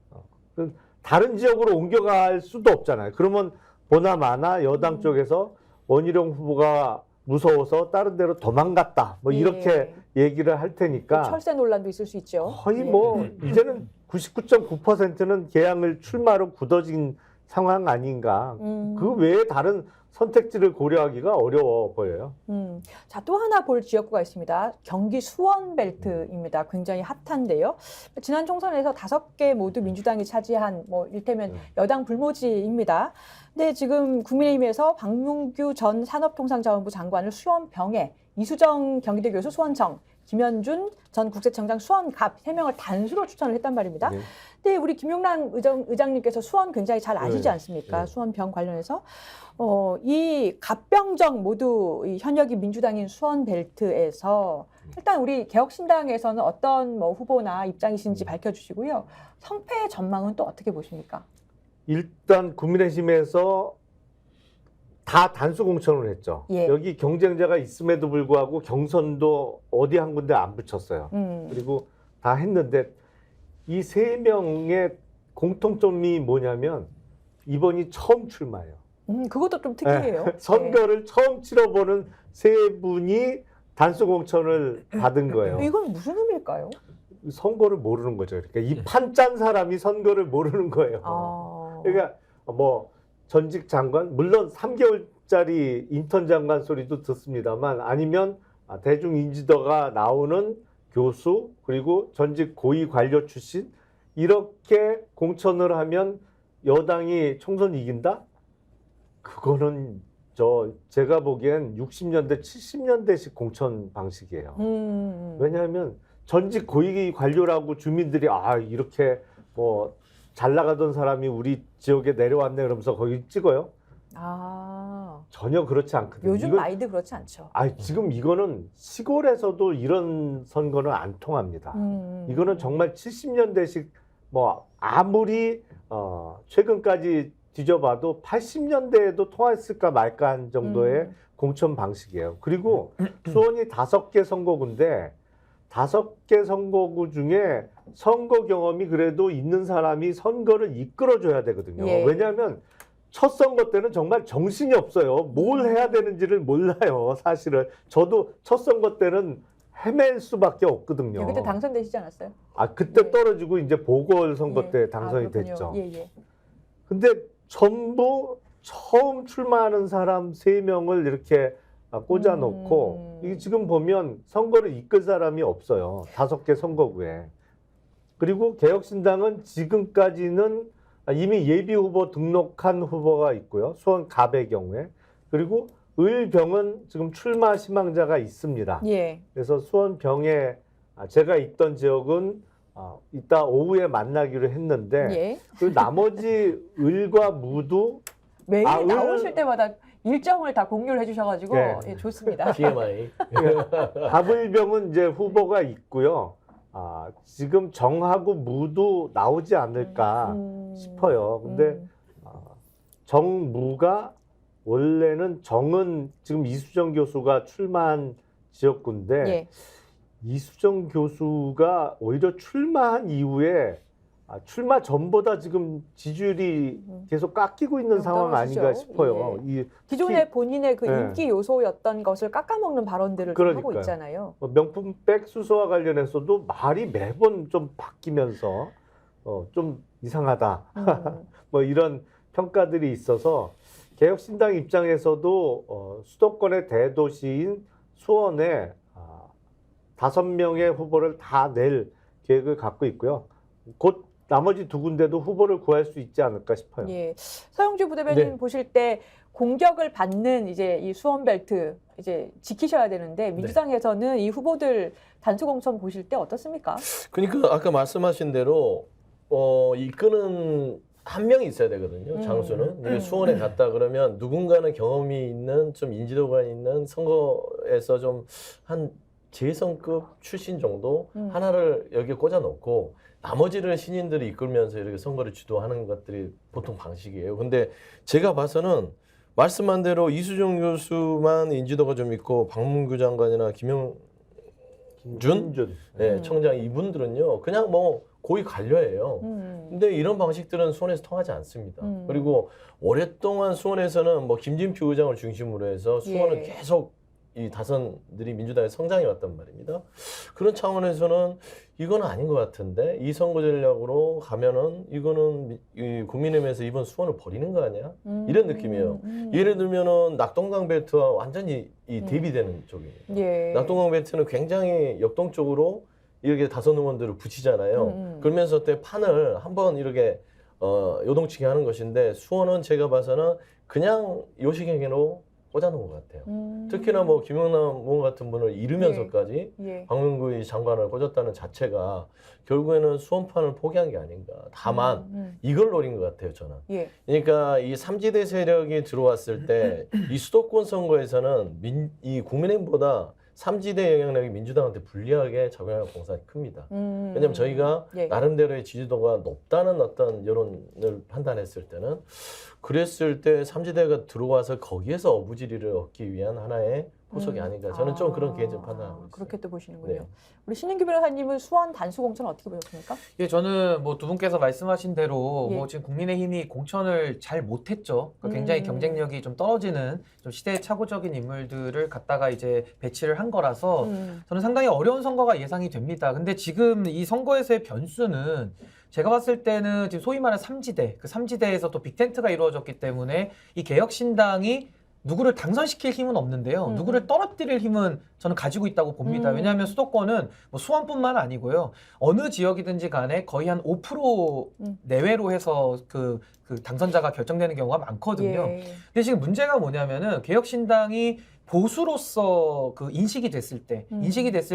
다른 지역으로 옮겨갈 수도 없잖아요. 그러면 보나마나 여당 쪽에서 원희룡 후보가 무서워서 다른 데로 도망갔다. 뭐 이렇게 얘기를 할 테니까 철새 논란도 있을 수 있죠. 거의 뭐 이제는 99.9%는 개항을 출마로 굳어진 상황 아닌가. 그 외에 다른 선택지를 고려하기가 어려워 보여요. 자, 또 하나 볼 지역구가 있습니다. 경기 수원벨트입니다. 굉장히 핫한데요. 지난 총선에서 5개 모두 민주당이 차지한 뭐 일테면 여당 불모지입니다. 근데 지금 국민의힘에서 박문규 전 산업통상자원부 장관을 수원병에, 이수정 경기대 교수 수원청, 김현준 전 국세청장 수원갑 3명을 단수로 추천을 했단 말입니다. 네. 근데 우리 김용남 의장님께서 수원 굉장히 잘 아시지 네. 않습니까? 네. 수원병 관련해서. 이 갑병정 모두 이 현역이 민주당인 수원벨트에서 일단 우리 개혁신당에서는 어떤 뭐 후보나 입장이신지 밝혀주시고요. 성패의 전망은 또 어떻게 보십니까? 일단 국민의힘에서 다 단수 공천을 했죠. 예. 여기 경쟁자가 있음에도 불구하고 경선도 어디 한 군데 안 붙였어요. 그리고 다 했는데 이 3명의 공통점이 뭐냐면 이번이 처음 출마예요. 그것도 좀 특이해요. 선거를 처음 치러보는 3분이 단수 공천을 받은 거예요. 이건 무슨 의미일까요? 선거를 모르는 거죠. 그러니까 이 판 짠 사람이 선거를 모르는 거예요. 그러니까 뭐 전직 장관, 물론 3개월짜리 인턴 장관 소리도 듣습니다만 아니면 대중 인지도가 나오는 교수 그리고 전직 고위 관료 출신 이렇게 공천을 하면 여당이 총선 이긴다? 그거는 제가 보기엔 60년대, 70년대식 공천 방식이에요. 왜냐하면 전직 고위 관료라고 주민들이 이렇게 뭐 잘 나가던 사람이 우리 지역에 내려왔네 그러면서 거기 찍어요? 전혀 그렇지 않거든요. 요즘 마이도 그렇지 않죠. 지금 이거는 시골에서도 이런 선거는 안 통합니다. 이거는 정말 70년대식 뭐 아무리 최근까지 뒤져봐도 80년대에도 통했을까 말까 한 정도의 공천 방식이에요. 그리고 수원이 5개 선거구인데 5개 선거구 중에 선거 경험이 그래도 있는 사람이 선거를 이끌어줘야 되거든요. 예. 왜냐하면 첫 선거 때는 정말 정신이 없어요. 뭘 해야 되는지를 몰라요. 사실은 저도 첫 선거 때는 헤맬 수밖에 없거든요. 그때 당선되시지 않았어요? 그때 예. 떨어지고 이제 보궐선거 예. 때 당선이 그렇군요. 됐죠. 예. 근데 전부 처음 출마하는 사람 3명을 이렇게 꽂아놓고 이게 지금 보면 선거를 이끌 사람이 없어요. 5개 선거구에. 그리고 개혁신당은 지금까지는 이미 예비 후보 등록한 후보가 있고요. 수원 갑의 경우에. 그리고 을병은 지금 출마 희망자가 있습니다. 예. 그래서 수원병에 제가 있던 지역은 이따 오후에 만나기로 했는데 예. 그 나머지 을과 무도 매일 을- 나오실 때마다 일정을 다 공유를 해주셔가지고 네. 예, 좋습니다. TMI. 갑을병은 이제 후보가 있고요. 지금 정하고 무도 나오지 않을까 싶어요. 근데 정무가 원래는 정은 지금 이수정 교수가 출마한 지역구인데 예. 이수정 교수가 오히려 출마한 이후에 출마 전보다 지금 지지율이 계속 깎이고 있는 상황 떨어지죠. 아닌가 싶어요. 기존에 본인의 그 예. 인기 요소였던 것을 깎아먹는 발언들을 좀 하고 그러니까요. 있잖아요. 명품백 수소와 관련해서도 말이 매번 좀 바뀌면서 좀 이상하다. 뭐 이런 평가들이 있어서 개혁신당 입장에서도 수도권의 대도시인 수원에 5명의 후보를 다 낼 계획을 갖고 있고요. 곧 나머지 2군데도 후보를 구할 수 있지 않을까 싶어요. 예. 서영주 부대변인 네. 보실 때 공격을 받는 이제 이 수원벨트 이제 지키셔야 되는데 민주당에서는 이 후보들 단수 공천 보실 때 어떻습니까? 그러니까 아까 말씀하신 대로 이끄는 한 명이 있어야 되거든요. 장수는. 이게 수원에 갔다 그러면 누군가는 경험이 있는 좀 인지도가 있는 선거에서 좀 한 재선급 출신 정도 하나를 여기에 꽂아 놓고 나머지를 신인들이 이끌면서 이렇게 선거를 주도하는 것들이 보통 방식이에요. 근데 제가 봐서는 말씀한 대로 이수정 교수만 인지도가 좀 있고 박문규 장관이나 김영준 네, 청장 이분들은요 그냥 뭐 고위 관료예요. 근데 이런 방식들은 수원에서 통하지 않습니다. 그리고 오랫동안 수원에서는 뭐 김진표 의장을 중심으로 해서 수원은 계속 이 다선들이 민주당의 성장해 왔단 말입니다. 그런 차원에서는 이건 아닌 것 같은데 이 선거 전략으로 가면은 이거는 이 국민의힘에서 이번 수원을 버리는 거 아니야? 이런 느낌이에요. 예를 들면은 낙동강 벨트와 완전히 이 대비되는 쪽이에요. 예. 낙동강 벨트는 굉장히 역동적으로 이렇게 다선 의원들을 붙이잖아요. 그러면서 때 판을 한번 이렇게 요동치게 하는 것인데 수원은 제가 봐서는 그냥 요식행위로 꽂아놓은 것 같아요. 특히나 뭐 김영남 의원 같은 분을 잃으면서까지 박문규 장관을 꽂았다는 자체가 결국에는 수원판을 포기한 게 아닌가. 다만 이걸 노린 것 같아요, 저는. 그러니까 이 삼지대 세력이 들어왔을 때 이 수도권 선거에서는 이 국민의힘보다 삼지대 영향력이 민주당한테 불리하게 작용할 공산이 큽니다. 왜냐하면 저희가 나름대로의 지지도가 높다는 어떤 여론을 판단했을 때는 그랬을 때 삼지대가 들어와서 거기에서 어부지리를 얻기 위한 하나의 포석이 아닌가. 저는 좀 그런 개인적 판단하고 있어요. 그렇게 또 보시는군요. 네. 우리 신인규 변호사님은 수원 단수공천 어떻게 보셨습니까? 예, 저는 뭐 두 분께서 말씀하신 대로 뭐 지금 국민의힘이 공천을 잘 못했죠. 그러니까 굉장히 경쟁력이 좀 떨어지는 좀 시대착오적인 인물들을 갖다가 이제 배치를 한 거라서 저는 상당히 어려운 선거가 예상이 됩니다. 근데 지금 이 선거에서의 변수는 제가 봤을 때는 지금 소위 말하는 삼지대, 그 삼지대에서 또 빅텐트가 이루어졌기 때문에 이 개혁신당이 누구를 당선시킬 힘은 없는데요. 누구를 떨어뜨릴 힘은 저는 가지고 있다고 봅니다. 왜냐하면 수도권은 뭐 수원뿐만 아니고요. 어느 지역이든지 간에 거의 한 5% 내외로 해서 그 당선자가 결정되는 경우가 많거든요. 근데 지금 문제가 뭐냐면은 개혁신당이 보수로서 그 인식이 됐을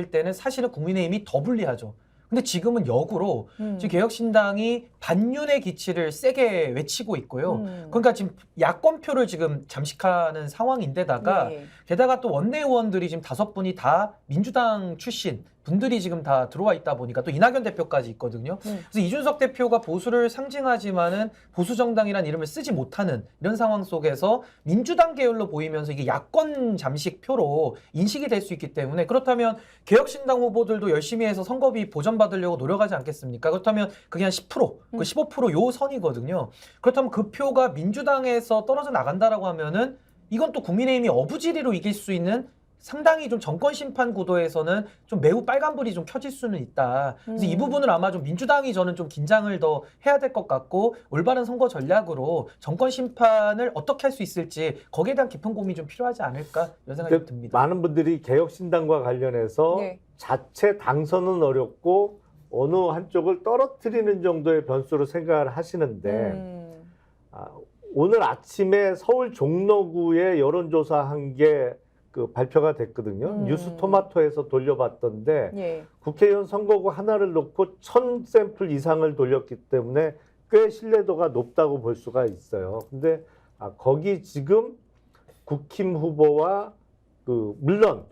때는 사실은 국민의힘이 더 불리하죠. 근데 지금은 역으로 지금 개혁신당이 반윤의 기치를 세게 외치고 있고요. 그러니까 지금 야권표를 지금 잠식하는 상황인데다가 게다가 또 원내 의원들이 지금 5분이 다 민주당 출신 분들이 지금 다 들어와 있다 보니까 또 이낙연 대표까지 있거든요. 그래서 이준석 대표가 보수를 상징하지만은 보수 정당이라는 이름을 쓰지 못하는 이런 상황 속에서 민주당 계열로 보이면서 이게 야권 잠식 표로 인식이 될 수 있기 때문에 그렇다면 개혁신당 후보들도 열심히 해서 선거비 보전받으려고 노력하지 않겠습니까? 그렇다면 그게 한 10%, 그 15% 요 선이거든요. 그렇다면 그 표가 민주당에서 떨어져 나간다라고 하면은 이건 또 국민의힘이 어부지리로 이길 수 있는 상당히 좀 정권 심판 구도에서는 좀 매우 빨간불이 좀 켜질 수는 있다. 그래서 이 부분을 아마 좀 민주당이 저는 좀 긴장을 더 해야 될 것 같고 올바른 선거 전략으로 정권 심판을 어떻게 할 수 있을지 거기에 대한 깊은 고민이 좀 필요하지 않을까 이런 생각이 듭니다. 많은 분들이 개혁신당과 관련해서 자체 당선은 어렵고 어느 한쪽을 떨어뜨리는 정도의 변수로 생각을 하시는데 오늘 아침에 서울 종로구에 여론조사한 게 발표가 됐거든요. 뉴스토마토에서 돌려봤던데 국회의원 선거구 하나를 놓고 1000샘플 이상을 돌렸기 때문에 꽤 신뢰도가 높다고 볼 수가 있어요. 근데 거기 지금 국힘 후보와 물론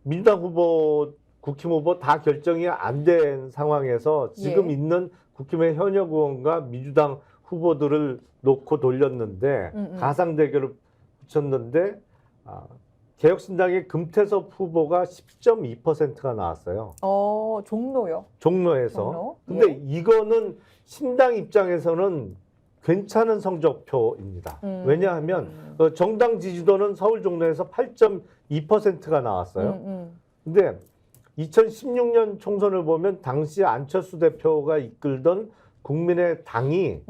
민주당 후보, 국힘 후보 다 결정이 안 된 상황에서 지금 있는 국힘의 현역 의원과 민주당 후보들을 놓고 돌렸는데 가상 대결을 붙였는데 개혁신당의 금태섭 후보가 10.2%가 나왔어요. 종로요? 종로에서. 종로? 근데 이거는 신당 입장에서는 괜찮은 성적표입니다. 왜냐하면 정당 지지도는 서울 종로에서 8.2%가 나왔어요. 근데 2016년 총선을 보면 당시 안철수 대표가 이끌던 국민의당이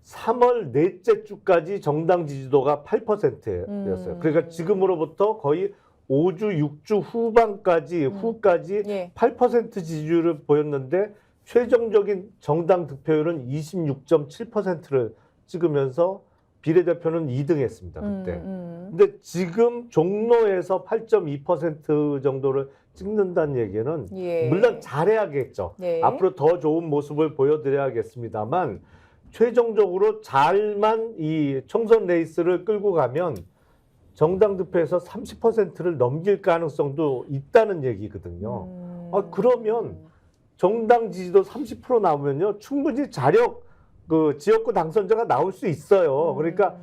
3월 넷째 주까지 정당 지지도가 8%였어요. 그러니까 지금으로부터 거의 5주, 6주 후까지 8% 지지율을 보였는데 최종적인 정당 득표율은 26.7%를 찍으면서 비례대표는 2등했습니다. 그때. 근데 지금 종로에서 8.2% 정도를 찍는다는 얘기는 물론 잘해야겠죠. 앞으로 더 좋은 모습을 보여드려야겠습니다만 최종적으로 잘만 이 총선 레이스를 끌고 가면 정당 득표에서 30%를 넘길 가능성도 있다는 얘기거든요. 그러면 정당 지지도 30% 나오면요, 충분히 자력 그 지역구 당선자가 나올 수 있어요. 그러니까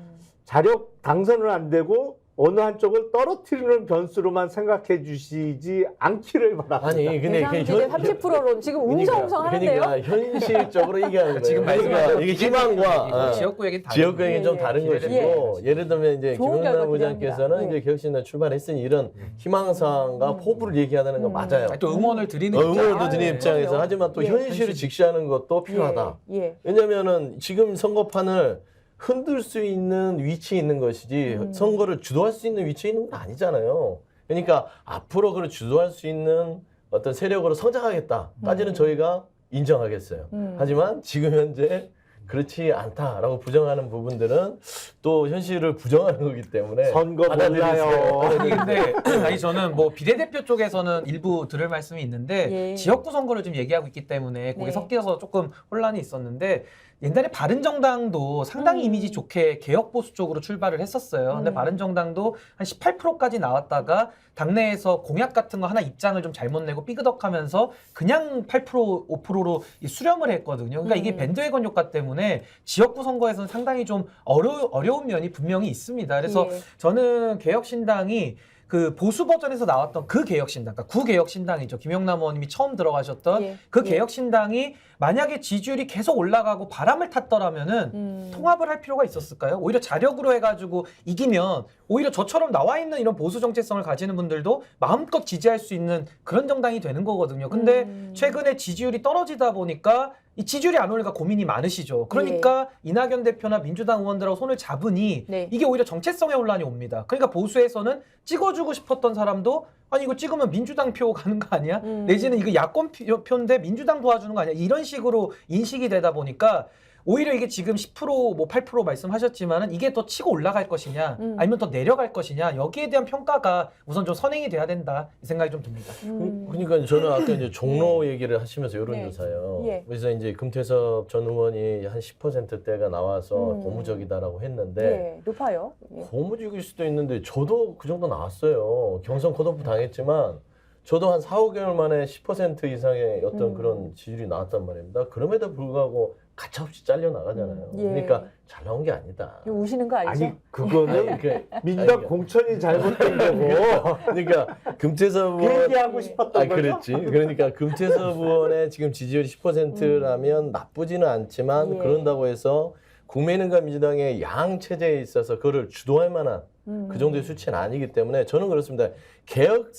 자력 당선은 안 되고 어느 한쪽을 떨어뜨리는 변수로만 생각해 주시지 않기를 바랍니다. 아니 근데 예상기대 30%로 지금 웅성웅성하는데요. 그러니까 현실적으로 얘기하는 거예요. 지금 그러니까 이게 희망과 지역구 얘기는 다른 지역구 얘기는 좀 예, 다른 예. 것이고 예를 들면 이제 좋은 김영남 결과 의장께서는 기대합니다. 이제 개혁신당 출발했으니 이런 희망사항과 포부를 얘기하는 건 맞아요. 아니, 또 응원을 드리는 응원도 아, 드리는 예. 입장에서 그럼요. 하지만 또 예. 현실을 직시하는 것도 필요하다. 예. 왜냐면은 지금 선거판을 흔들 수 있는 위치에 있는 것이지 선거를 주도할 수 있는 위치에 있는 건 아니잖아요. 그러니까 앞으로 그걸 주도할 수 있는 어떤 세력으로 성장하겠다까지는 저희가 인정하겠어요. 하지만 지금 현재 그렇지 않다라고 부정하는 부분들은 또 현실을 부정하는 거기 때문에 선거 받아들이세요. 몰라요. 아니 근데 아니 저는 뭐 비례대표 쪽에서는 일부 들을 말씀이 있는데 예. 지역구 선거를 좀 얘기하고 있기 때문에 거기 네. 섞여서 조금 혼란이 있었는데 옛날에 바른정당도 상당히 이미지 좋게 개혁보수 쪽으로 출발을 했었어요. 근데 바른정당도 한 18%까지 나왔다가 당내에서 공약 같은 거 하나 입장을 좀 잘못 내고 삐그덕하면서 그냥 8% 5%로 수렴을 했거든요. 그러니까 이게 밴드웨건 효과 때문에 지역구 선거에서는 상당히 좀 어려운 면이 분명히 있습니다. 그래서 예. 저는 개혁신당이 그 보수 버전에서 나왔던 그 개혁신당, 그러니까 구개혁신당이죠. 김영남 의원님이 처음 들어가셨던 예. 그 예. 개혁신당이 만약에 지지율이 계속 올라가고 바람을 탔더라면은 통합을 할 필요가 있었을까요? 오히려 자력으로 해가지고 이기면 오히려 저처럼 나와 있는 이런 보수 정체성을 가지는 분들도 마음껏 지지할 수 있는 그런 정당이 되는 거거든요. 근데 최근에 지지율이 떨어지다 보니까 이 지지율이 안 오르니까 고민이 많으시죠. 그러니까 이낙연 대표나 민주당 의원들하고 손을 잡으니 네. 이게 오히려 정체성의 혼란이 옵니다. 그러니까 보수에서는 찍어주고 싶었던 사람도 아니 이거 찍으면 민주당 표 가는 거 아니야? 내지는 이거 야권 표인데 민주당 도와주는 거 아니야? 이런 식으로 인식이 되다 보니까 오히려 이게 지금 10% 뭐 8% 말씀하셨지만은 이게 더 치고 올라갈 것이냐 아니면 더 내려갈 것이냐 여기에 대한 평가가 우선 좀 선행이 돼야 된다 이 생각이 좀 듭니다. 그러니까 저는 아까 이제 종로 얘기를 하시면서 여론조사요. 예. 그래서 이제 금태섭 전 의원이 한 10%대가 나와서 고무적이다라고 했는데 예. 높아요. 예. 고무적일 수도 있는데 저도 그 정도 나왔어요. 경선 컷오프 당했지만 저도 한 4, 5개월 만에 10% 이상의 어떤 그런 지지율이 나왔단 말입니다. 그럼에도 불구하고 가차없이 잘려 나가잖아요. 예. 그러니까 잘 나온 게 아니다. 이거 우시는 거 알죠? 아니 그거는 민주당 아니, 공천이 잘못된 거고 그러니까 금태섭 그 의원 얘기하고 싶었던 거죠. 그랬지. 그러니까 금태섭 의원의 지금 지지율이 10%라면 나쁘지는 않지만 예. 그런다고 해서 국민의힘과 민주당의 양 체제에 있어서 그거를 주도할 만한 그 정도의 수치는 아니기 때문에 저는 그렇습니다. 개혁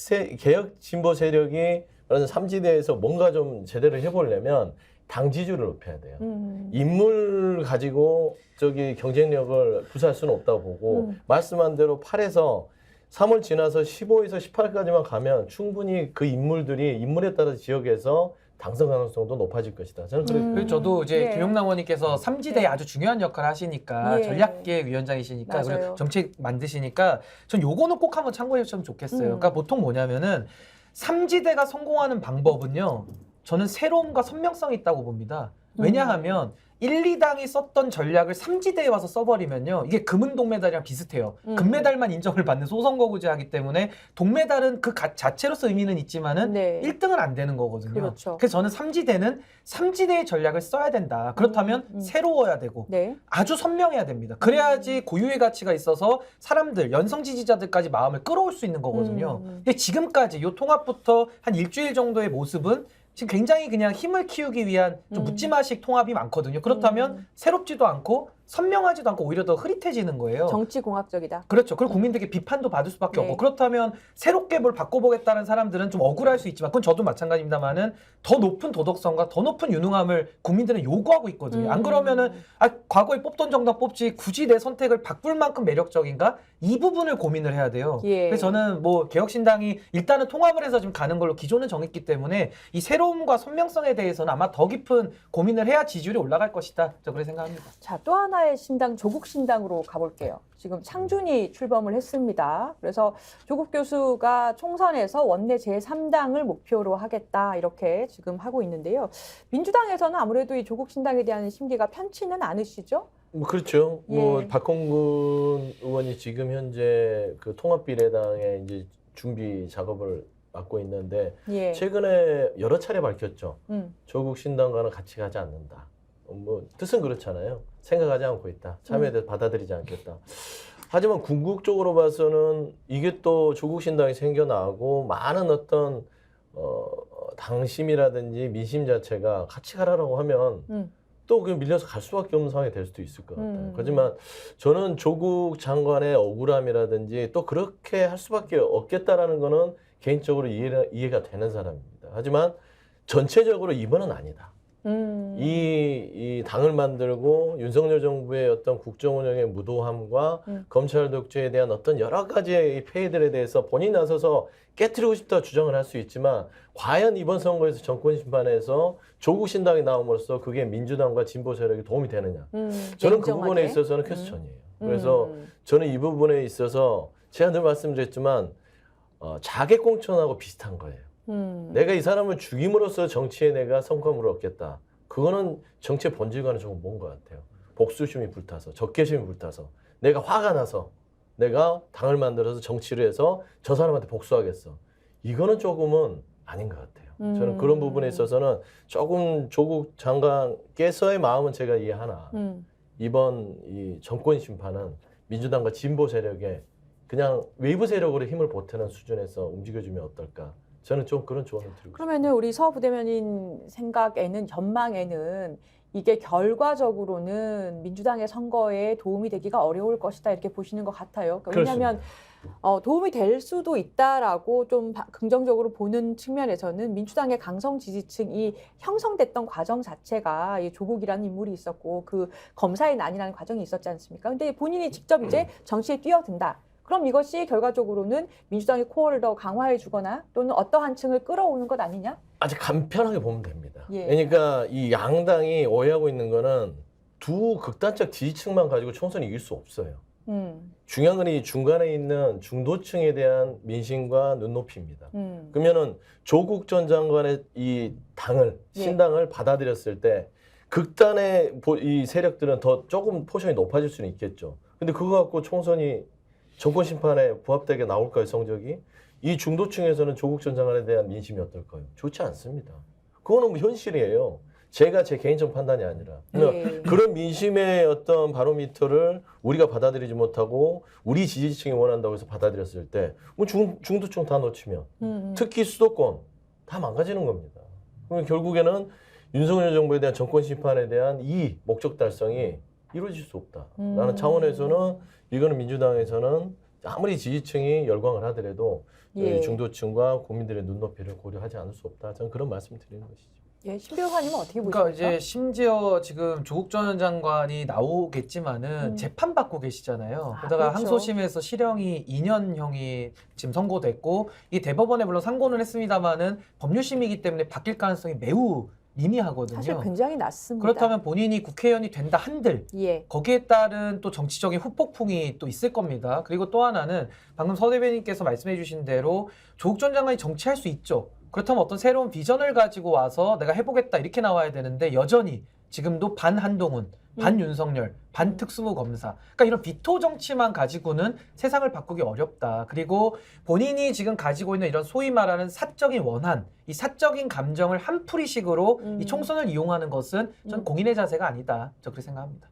진보 세력이 말하는 삼지대에서 뭔가 좀 제대로 해보려면 당 지지율을 높여야 돼요. 인물 가지고 저기 경쟁력을 구사할 수는 없다고 보고 말씀한 대로 8에서 3월 지나서 15에서 18까지만 가면 충분히 그 인물에 따라 지역에서 당선 가능성도 높아질 것이다. 저는 그래요. 그리고 저도 이제 네. 김용남 의원님께서 삼지대에 네. 아주 중요한 역할을 하시니까 예. 전략계 위원장이시니까 맞아요. 그리고 정책 만드시니까 전 요거는 꼭 한번 참고해 주시면 좋겠어요. 그러니까 보통 뭐냐면은 삼지대가 성공하는 방법은요. 저는 새로움과 선명성이 있다고 봅니다. 왜냐하면 1, 2당이 썼던 전략을 삼지대에 와서 써버리면요. 이게 금은 동메달이랑 비슷해요. 금메달만 인정을 받는 소선거구제하기 때문에 동메달은 그 자체로서 의미는 있지만은 네. 1등은 안 되는 거거든요. 그렇죠. 그래서 저는 삼지대는 삼지대의 전략을 써야 된다. 그렇다면 새로워야 되고 네. 아주 선명해야 됩니다. 그래야지 고유의 가치가 있어서 사람들, 연성 지지자들까지 마음을 끌어올 수 있는 거거든요. 근데 지금까지 이 통합부터 한 일주일 정도의 모습은 지금 굉장히 그냥 힘을 키우기 위한 좀 묻지마식 통합이 많거든요. 그렇다면 새롭지도 않고 선명하지도 않고 오히려 더 흐릿해지는 거예요. 정치공학적이다. 그렇죠. 그리고 국민들께 비판도 받을 수밖에 네. 없고 그렇다면 새롭게 뭘 바꿔보겠다는 사람들은 좀 억울할 수 있지만 그건 저도 마찬가지입니다만은 더 높은 도덕성과 더 높은 유능함을 국민들은 요구하고 있거든요. 안 그러면은 과거에 뽑던 정당 뽑지 굳이 내 선택을 바꿀 만큼 매력적인가? 이 부분을 고민을 해야 돼요. 예. 그래서 저는 뭐 개혁신당이 일단은 통합을 해서 지금 가는 걸로 기존은 정했기 때문에 이 새로움과 선명성에 대해서는 아마 더 깊은 고민을 해야 지지율이 올라갈 것이다. 저 그렇게 생각합니다. 자, 또 하나 하나의 신당 조국 신당으로 가볼게요. 지금 창준이 출범을 했습니다. 그래서 조국 교수가 총선에서 원내 제3당을 목표로 하겠다 이렇게 지금 하고 있는데요. 민주당에서는 아무래도 이 조국 신당에 대한 심기가 편치는 않으시죠? 뭐 그렇죠. 예. 뭐 박홍근 의원이 지금 현재 그 통합비례당의 이제 준비 작업을 맡고 있는데 예. 최근에 여러 차례 밝혔죠. 음. 조국 신당과는 같이 가지 않는다. 뭐 뜻은 그렇잖아요. 생각하지 않고 있다. 참여에 대해서 받아들이지 않겠다. 하지만 궁극적으로 봐서는 이게 또 조국 신당이 생겨나고 많은 어떤 당심이라든지 민심 자체가 같이 가라라고 하면 또 그 밀려서 갈 수밖에 없는 상황이 될 수도 있을 것 같아요. 하지만 저는 조국 장관의 억울함이라든지 또 그렇게 할 수밖에 없겠다라는 거는 개인적으로 이해가 되는 사람입니다. 하지만 전체적으로 이번은 아니다. 이 당을 만들고 윤석열 정부의 어떤 국정 운영의 무도함과 검찰 독재에 대한 어떤 여러 가지의 폐해들에 대해서 본인이 나서서 깨트리고 싶다 주장을 할 수 있지만 과연 이번 선거에서 정권 심판에서 조국 신당이 나옴으로써 그게 민주당과 진보 세력에 도움이 되느냐. 저는 그 부분에 있어서는 퀘스천이에요. 그래서 저는 이 부분에 있어서 제가 늘 말씀드렸지만 자객공천하고 비슷한 거예요. 내가 이 사람을 죽임으로써 정치에 내가 성과물을 얻겠다. 그거는 정치의 본질과는 조금 먼 것 같아요. 복수심이 불타서, 적개심이 불타서, 내가 화가 나서 내가 당을 만들어서 정치를 해서 저 사람한테 복수하겠어. 이거는 조금은 아닌 것 같아요. 저는 그런 부분에 있어서는 조금 조국 장관께서의 마음은 제가 이해하나 이번 이 정권 심판은 민주당과 진보 세력에 그냥 외부 세력으로 힘을 보태는 수준에서 움직여주면 어떨까? 저는 좀 그런 조언을 드리고 싶습니다. 그러면은 우리 서 부대변인 생각에는 전망에는 이게 결과적으로는 민주당의 선거에 도움이 되기가 어려울 것이다 이렇게 보시는 것 같아요. 그러니까 왜냐하면 도움이 될 수도 있다라고 좀 긍정적으로 보는 측면에서는 민주당의 강성 지지층이 형성됐던 과정 자체가 이 조국이라는 인물이 있었고 그 검사의 난이라는 과정이 있었지 않습니까? 근데 본인이 직접 이제 정치에 뛰어든다. 그럼 이것이 결과적으로는 민주당의 코어를 더 강화해 주거나 또는 어떠한 층을 끌어오는 것 아니냐? 아주 간편하게 보면 됩니다. 예. 그러니까 이 양당이 오해하고 있는 거는 두 극단적 지지층만 가지고 총선 이길 수 없어요. 중요한 건 이 중간에 있는 중도층에 대한 민심과 눈높이입니다. 그러면은 조국 전 장관의 이 당을 신당을 받아들였을 때 극단의 이 세력들은 더 조금 포션이 높아질 수는 있겠죠. 근데 그거 갖고 총선이 정권 심판에 부합되게 나올까요, 성적이? 이 중도층에서는 조국 전 장관에 대한 민심이 어떨까요? 좋지 않습니다. 그거는 뭐 현실이에요. 제가 제 개인적 판단이 아니라. 그런 민심의 어떤 바로미터를 우리가 받아들이지 못하고 우리 지지층이 원한다고 해서 받아들였을 때 뭐 중도층 다 놓치면 특히 수도권 다 망가지는 겁니다. 그러면 결국에는 윤석열 정부에 대한 정권 심판에 대한 이 목적 달성이 이루어질 수 없다라는 차원에서는 이거는 민주당에서는 아무리 지지층이 열광을 하더라도 중도층과 국민들의 눈높이를 고려하지 않을 수 없다. 저는 그런 말씀을 드리는 것이죠. 예, 신 변호사님은 어떻게 보십니까? 그러니까 이제 심지어 지금 조국 전 장관이 나오겠지만은 재판 받고 계시잖아요. 그러다가 그렇죠. 항소심에서 실형이 2년형이 지금 선고됐고 이 대법원에 물론 상고는 했습니다만은 법률심이기 때문에 바뀔 가능성이 매우 미미하거든요. 사실 굉장히 낮습니다. 그렇다면 본인이 국회의원이 된다 한들 예. 거기에 따른 또 정치적인 후폭풍이 또 있을 겁니다. 그리고 또 하나는 방금 서 대변인께서 말씀해 주신 대로 조국 전 장관이 정치할 수 있죠. 그렇다면 어떤 새로운 비전을 가지고 와서 내가 해보겠다 이렇게 나와야 되는데 여전히 지금도 반 한동훈, 반 윤석열, 반 특수부 검사. 그러니까 이런 비토 정치만 가지고는 세상을 바꾸기 어렵다. 그리고 본인이 지금 가지고 있는 이런 소위 말하는 사적인 원한, 이 사적인 감정을 한풀이식으로 이 총선을 이용하는 것은 전 공인의 자세가 아니다. 저 그렇게 생각합니다.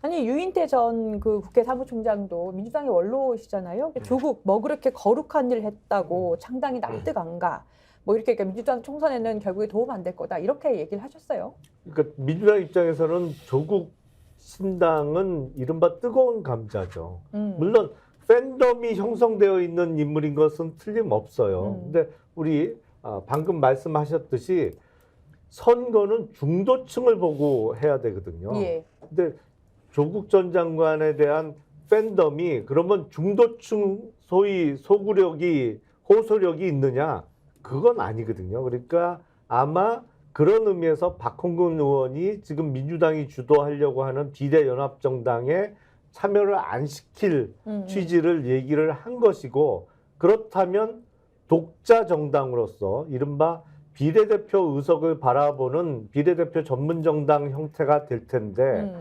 아니 유인태 전 그 국회 사무총장도 민주당의 원로시잖아요. 조국 뭐 그렇게 거룩한 일 했다고 창당이 납득 안 가. 뭐 이렇게 그러니까 민주당 총선에는 결국에 도움 안 될 거다 이렇게 얘기를 하셨어요. 그러니까 민주당 입장에서는 조국 신당은 이른바 뜨거운 감자죠. 물론 팬덤이 형성되어 있는 인물인 것은 틀림없어요. 근데 우리 방금 말씀하셨듯이 선거는 중도층을 보고 해야 되거든요. 예. 근데 조국 전 장관에 대한 팬덤이 그러면 중도층 소위 소구력이 호소력이 있느냐? 그건 아니거든요. 그러니까 아마 그런 의미에서 박홍근 의원이 지금 민주당이 주도하려고 하는 비례연합정당에 참여를 안 시킬 취지를 얘기를 한 것이고, 그렇다면 독자 정당으로서 이른바 비례대표 의석을 바라보는 비례대표 전문정당 형태가 될 텐데,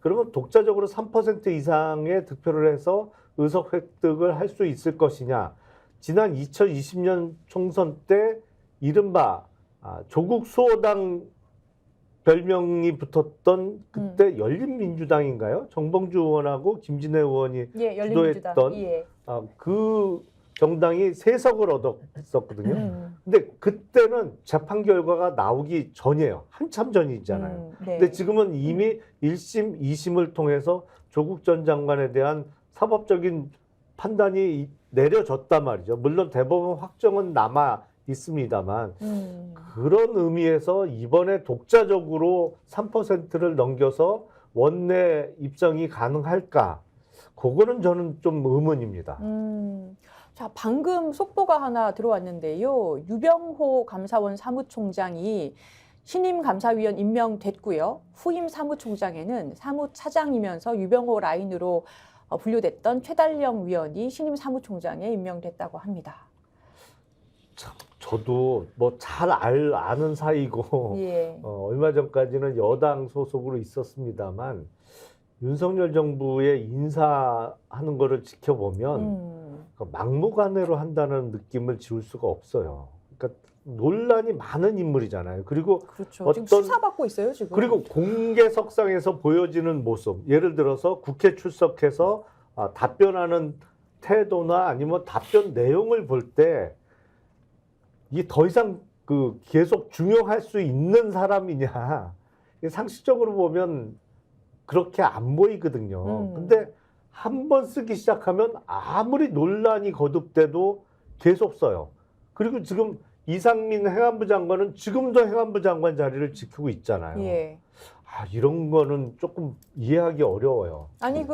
그러면 독자적으로 3% 이상의 득표를 해서 의석 획득을 할 수 있을 것이냐. 지난 2020년 총선 때 이른바 조국 수호당 별명이 붙었던 그때 열린민주당인가요? 정봉주 의원하고 김진애 의원이 예, 열린민주당. 주도했던 예. 그 정당이 3석을 얻었었거든요. 근데 그때는 재판 결과가 나오기 전이에요. 한참 전이잖아요. 네. 근데 지금은 이미 1심, 2심을 통해서 조국 전 장관에 대한 사법적인 판단이 내려졌단 말이죠. 물론 대법원 확정은 남아 있습니다만 그런 의미에서 이번에 독자적으로 3%를 넘겨서 원내 입성이 가능할까? 그거는 저는 좀 의문입니다. 자, 방금 속보가 하나 들어왔는데요. 유병호 감사원 사무총장이 신임 감사위원 임명됐고요. 후임 사무총장에는 사무차장이면서 유병호 라인으로 분류됐던 최달령 위원이 신임 사무총장에 임명됐다고 합니다. 참, 저도 뭐 잘 아는 사이고 예. 얼마 전까지는 여당 소속으로 있었습니다만 윤석열 정부의 인사하는 거를 지켜보면 막무가내로 한다는 느낌을 지울 수가 없어요. 그러니까 논란이 많은 인물이잖아요. 그리고 그렇죠. 지금 수사받고 있어요, 지금. 그리고 공개석상에서 보여지는 모습, 예를 들어서 국회 출석해서 답변하는 태도나 아니면 답변 내용을 볼 때 이게 더 이상 계속 중용할 수 있는 사람이냐, 상식적으로 보면 그렇게 안 보이거든요. 근데 한 번 쓰기 시작하면 아무리 논란이 거듭돼도 계속 써요. 그리고 지금 이상민 행안부 장관은 지금도 행안부 장관 자리를 지키고 있잖아요. 예. 이런 거는 조금 이해하기 어려워요. 아니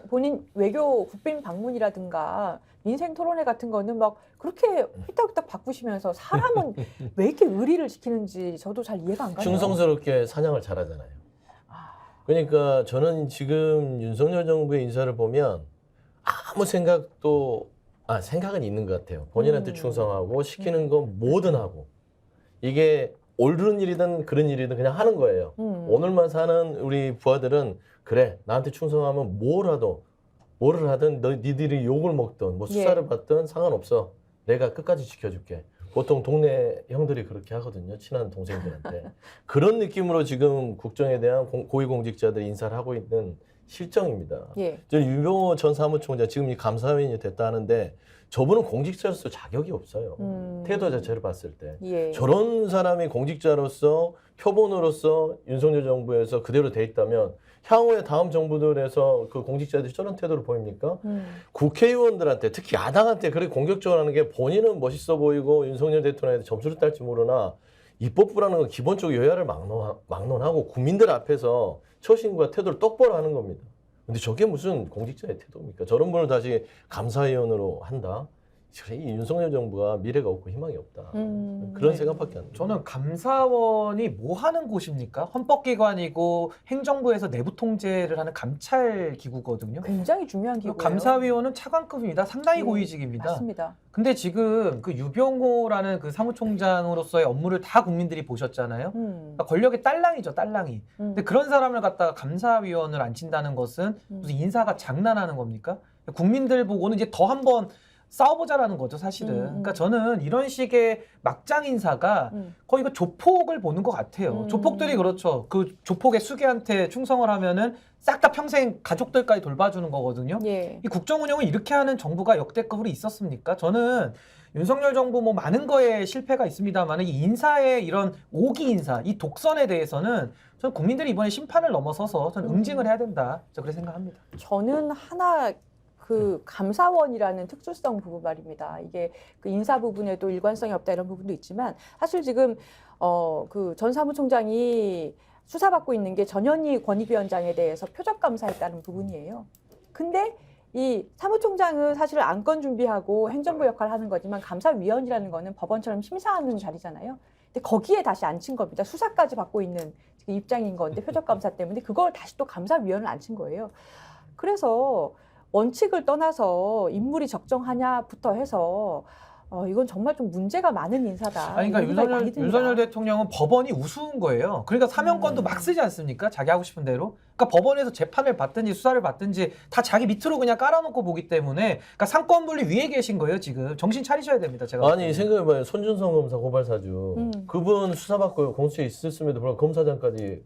본인 외교 국빈 방문이라든가 민생 토론회 같은 거는 막 그렇게 휘딱휘딱 바꾸시면서 사람은 왜 이렇게 의리를 지키는지 저도 잘 이해가 안 가요. 충성스럽게 사냥을 잘하잖아요. 그러니까 저는 지금 윤석열 정부의 인사를 보면 아무 생각은 있는 것 같아요. 본인한테 충성하고 시키는 건 뭐든 하고, 이게 옳은 일이든 그런 일이든 그냥 하는 거예요. 오늘만 사는 우리 부하들은 그래, 나한테 충성하면 뭐를 하든 니들이 욕을 먹든 뭐 수사를 받든 상관없어. 내가 끝까지 지켜줄게. 보통 동네 형들이 그렇게 하거든요. 친한 동생들한테. 그런 느낌으로 지금 국정에 대한 고위공직자들이 인사를 하고 있는 실정입니다. 예. 저는 유병호 전 사무총장 지금 이 감사위원이 됐다 하는데 저분은 공직자로서 자격이 없어요. 태도 자체를 봤을 때. 예. 저런 사람이 공직자로서 표본으로서 윤석열 정부에서 그대로 돼 있다면 향후에 다음 정부들에서 그 공직자들이 저런 태도를 보입니까? 국회의원들한테, 특히 야당한테 그렇게 공격적으로 하는 게 본인은 멋있어 보이고 윤석열 대통령한테 점수를 딸지 모르나 입법부라는 건 기본적으로 여야를 막론하고 국민들 앞에서 처신과 태도를 똑바로 하는 겁니다. 근데 저게 무슨 공직자의 태도입니까? 저런 분을 다시 감사위원으로 한다? 이 윤석열 정부가 미래가 없고 희망이 없다. 그런 생각밖에 안 들어요. 저는 감사원이 뭐 하는 곳입니까? 헌법기관이고 행정부에서 내부 통제를 하는 감찰 기구거든요. 굉장히 중요한 기구예요. 감사위원은 차관급입니다. 상당히 고위직입니다. 맞습니다. 근데 지금 그 유병호라는 그 사무총장으로서의 업무를 다 국민들이 보셨잖아요. 그러니까 권력의 딸랑이죠, 딸랑이. 근데 그런 사람을 갖다가 감사위원을 앉힌다는 것은 무슨 인사가 장난하는 겁니까? 국민들 보고는 이제 더 한번 싸워보자라는 거죠, 사실은. 그러니까 저는 이런 식의 막장 인사가 거의 이거 조폭을 보는 것 같아요. 조폭들이 그렇죠. 그 조폭의 수괴한테 충성을 하면은 싹 다 평생 가족들까지 돌봐주는 거거든요. 예. 이 국정 운영을 이렇게 하는 정부가 역대급으로 있었습니까? 저는 윤석열 정부 뭐 많은 거에 실패가 있습니다만 이 인사의 이런 오기 인사, 이 독선에 대해서는 저는 국민들이 이번에 심판을 넘어서서 저는 응징을 해야 된다. 저 그렇게 생각합니다. 저는 하나 그 감사원이라는 특수성 부분 말입니다. 이게 그 인사 부분에도 일관성이 없다 이런 부분도 있지만 사실 지금 그 전 사무총장이 수사받고 있는 게 전현희 권익위원장에 대해서 표적 감사했다는 부분이에요. 근데 이 사무총장은 사실 안건 준비하고 행정부 역할을 하는 거지만 감사위원이라는 거는 법원처럼 심사하는 자리잖아요. 근데 거기에 다시 앉힌 겁니다. 수사까지 받고 있는 지금 입장인 건데 표적감사 때문에 그걸 다시 또 감사위원을 앉힌 거예요. 그래서 원칙을 떠나서 인물이 적정하냐부터 해서 이건 정말 좀 문제가 많은 인사다. 아니, 그러니까 이런 생각이 많이 듭니다. 윤석열 대통령은 법원이 우스운 거예요. 그러니까 사면권도 막 쓰지 않습니까? 자기 하고 싶은 대로. 그러니까 법원에서 재판을 받든지 수사를 받든지 다 자기 밑으로 그냥 깔아놓고 보기 때문에 그러니까 상권분리 위에 계신 거예요 지금. 정신 차리셔야 됩니다. 제가. 아니 생각해봐요. 손준성 검사 고발사주 그분 수사받고 공수처에 있었음에도 불구하고 검사장까지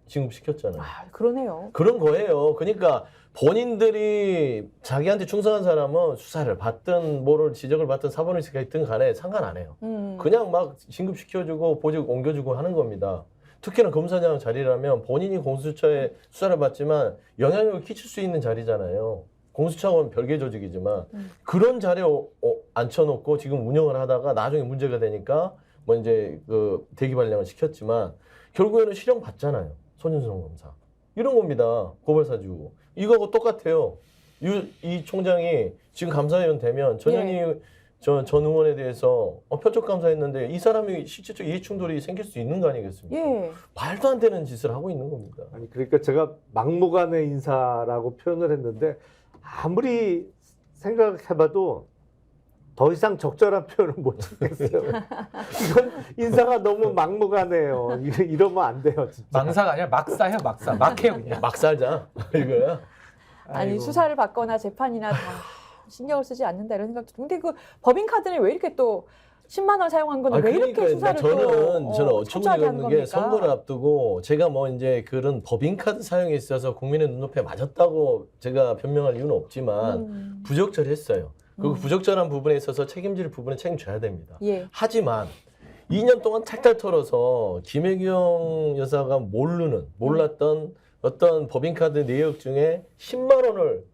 진급시켰잖아요. 아, 그러네요. 그런 거예요. 그러니까 본인들이 자기한테 충성한 사람은 수사를 받든 뭐를 지적을 받든 사본의식이 있든 간에 상관 안 해요. 그냥 막 진급시켜주고 보직 옮겨주고 하는 겁니다. 특히나 검사장 자리라면 본인이 공수처에 수사를 받지만 영향력을 끼칠 수 있는 자리잖아요. 공수처는 별개 조직이지만 그런 자리에 앉혀놓고 지금 운영을 하다가 나중에 문제가 되니까 뭐 이제 그 대기 발령을 시켰지만 결국에는 실형 받잖아요. 손준성 검사. 이런 겁니다. 고발사주. 이거하고 똑같아요. 이 총장이 지금 감사위원 되면 전현희 전 의원에 대해서 표적 감사했는데 이 사람이 실질적 이해충돌이 생길 수 있는 거 아니겠습니까? 예. 말도 안 되는 짓을 하고 있는 겁니다. 아니 그러니까 제가 막무가내 인사라고 표현을 했는데 아무리 생각해봐도 더 이상 적절한 표현을 못 찾겠어요. 이건 인사가 너무 막무가내요. 이러면 안 돼요, 진짜. 망사가 아니라 막사예요, 막사. 막해요 그냥. 막 살자 이거야. 아니 아이고. 수사를 받거나 재판이나 다 신경을 쓰지 않는다 이런 생각도. 근데 그 법인 카드는 왜 이렇게 또 10만 원 사용한 건 왜 이렇게 수사를 저는 어처구니가 철저하게 하는 없는 게 겁니까? 선거를 앞두고 제가 뭐 이제 그런 법인카드 사용에 있어서 국민의 눈높이에 맞았다고 제가 변명할 이유는 없지만 부적절했어요. 그리고 부적절한 부분에 있어서 책임질 부분은 책임져야 됩니다. 예. 하지만 2년 동안 탈탈 털어서 김혜경 여사가 몰랐던 어떤 법인카드 내역 중에 10만 원을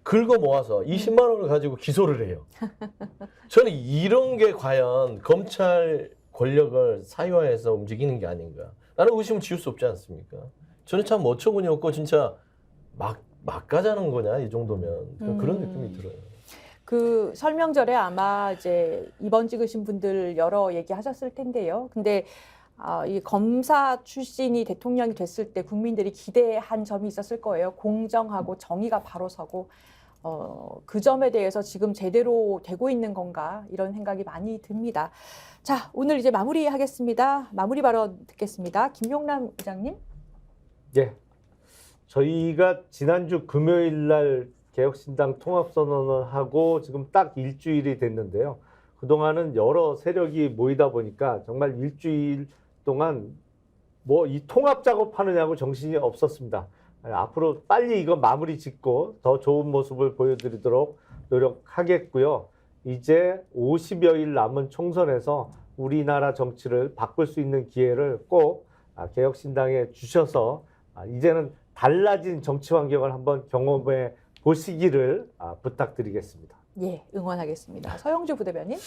긁어 모아서 이 10만 원을 가지고 기소를 해요. 저는 이런 게 과연 검찰 권력을 사유화해서 움직이는 게 아닌가. 나는 의심을 지울 수 없지 않습니까? 저는 참 어처구니 없고 진짜 막 가자는 거냐 이 정도면 그런 느낌이 들어요. 그 설명절에 아마 이제 입원 찍으신 분들 여러 얘기하셨을 텐데요. 근데 이 검사 출신이 대통령이 됐을 때 국민들이 기대한 점이 있었을 거예요. 공정하고 정의가 바로 서고 그 점에 대해서 지금 제대로 되고 있는 건가 이런 생각이 많이 듭니다. 자, 오늘 이제 마무리하겠습니다. 마무리 발언 듣겠습니다. 김용남 의장님. 예. 저희가 지난주 금요일 날 개혁신당 통합선언을 하고 지금 딱 일주일이 됐는데요. 그동안은 여러 세력이 모이다 보니까 정말 일주일 동안 뭐 이 통합 작업하느냐고 정신이 없었습니다. 앞으로 빨리 이거 마무리 짓고 더 좋은 모습을 보여드리도록 노력하겠고요. 이제 50여일 남은 총선에서 우리나라 정치를 바꿀 수 있는 기회를 꼭 개혁신당에 주셔서 이제는 달라진 정치 환경을 한번 경험해 보시기를 부탁드리겠습니다. 예, 응원하겠습니다. 서영주 부대변인.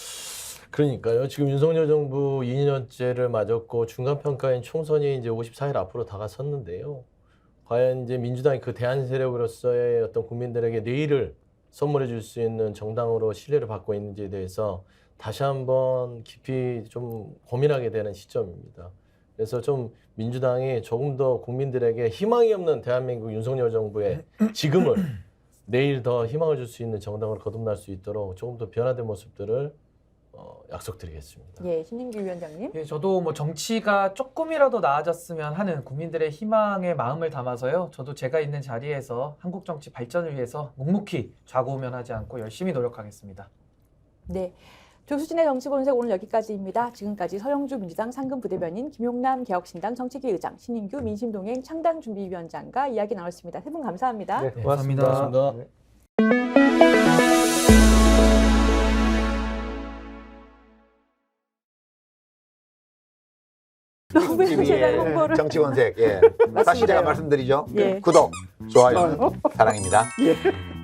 그러니까요. 지금 윤석열 정부 2년째를 맞았고 중간평가인 총선이 이제 54일 앞으로 다가섰는데요. 과연 이제 민주당이 그 대안 세력으로서의 어떤 국민들에게 내일을 선물해 줄 수 있는 정당으로 신뢰를 받고 있는지에 대해서 다시 한번 깊이 좀 고민하게 되는 시점입니다. 그래서 좀 민주당이 조금 더 국민들에게 희망이 없는 대한민국 윤석열 정부의 지금을 내일 더 희망을 줄 수 있는 정당으로 거듭날 수 있도록 조금 더 변화된 모습들을 약속드리겠습니다. 예, 신인규 위원장님. 예, 저도 뭐 정치가 조금이라도 나아졌으면 하는 국민들의 희망의 마음을 담아서요. 저도 제가 있는 자리에서 한국 정치 발전을 위해서 묵묵히 좌고우면하지 않고 열심히 노력하겠습니다. 네. 조수진의 정치본색 오늘 여기까지입니다. 지금까지 서영주 민주당 상근부대변인, 김용남 개혁신당 정책위 의장, 신인규 민심동행 창당준비위원장과 이야기 나눴습니다. 세 분 감사합니다. 네, 고맙습니다. 고맙습니다. 고맙습니다. 너무 제가 TV의 홍보를. 정치본색. 예. 다시 제가 말씀드리죠. 예. 구독, 좋아요, 사랑입니다. 예.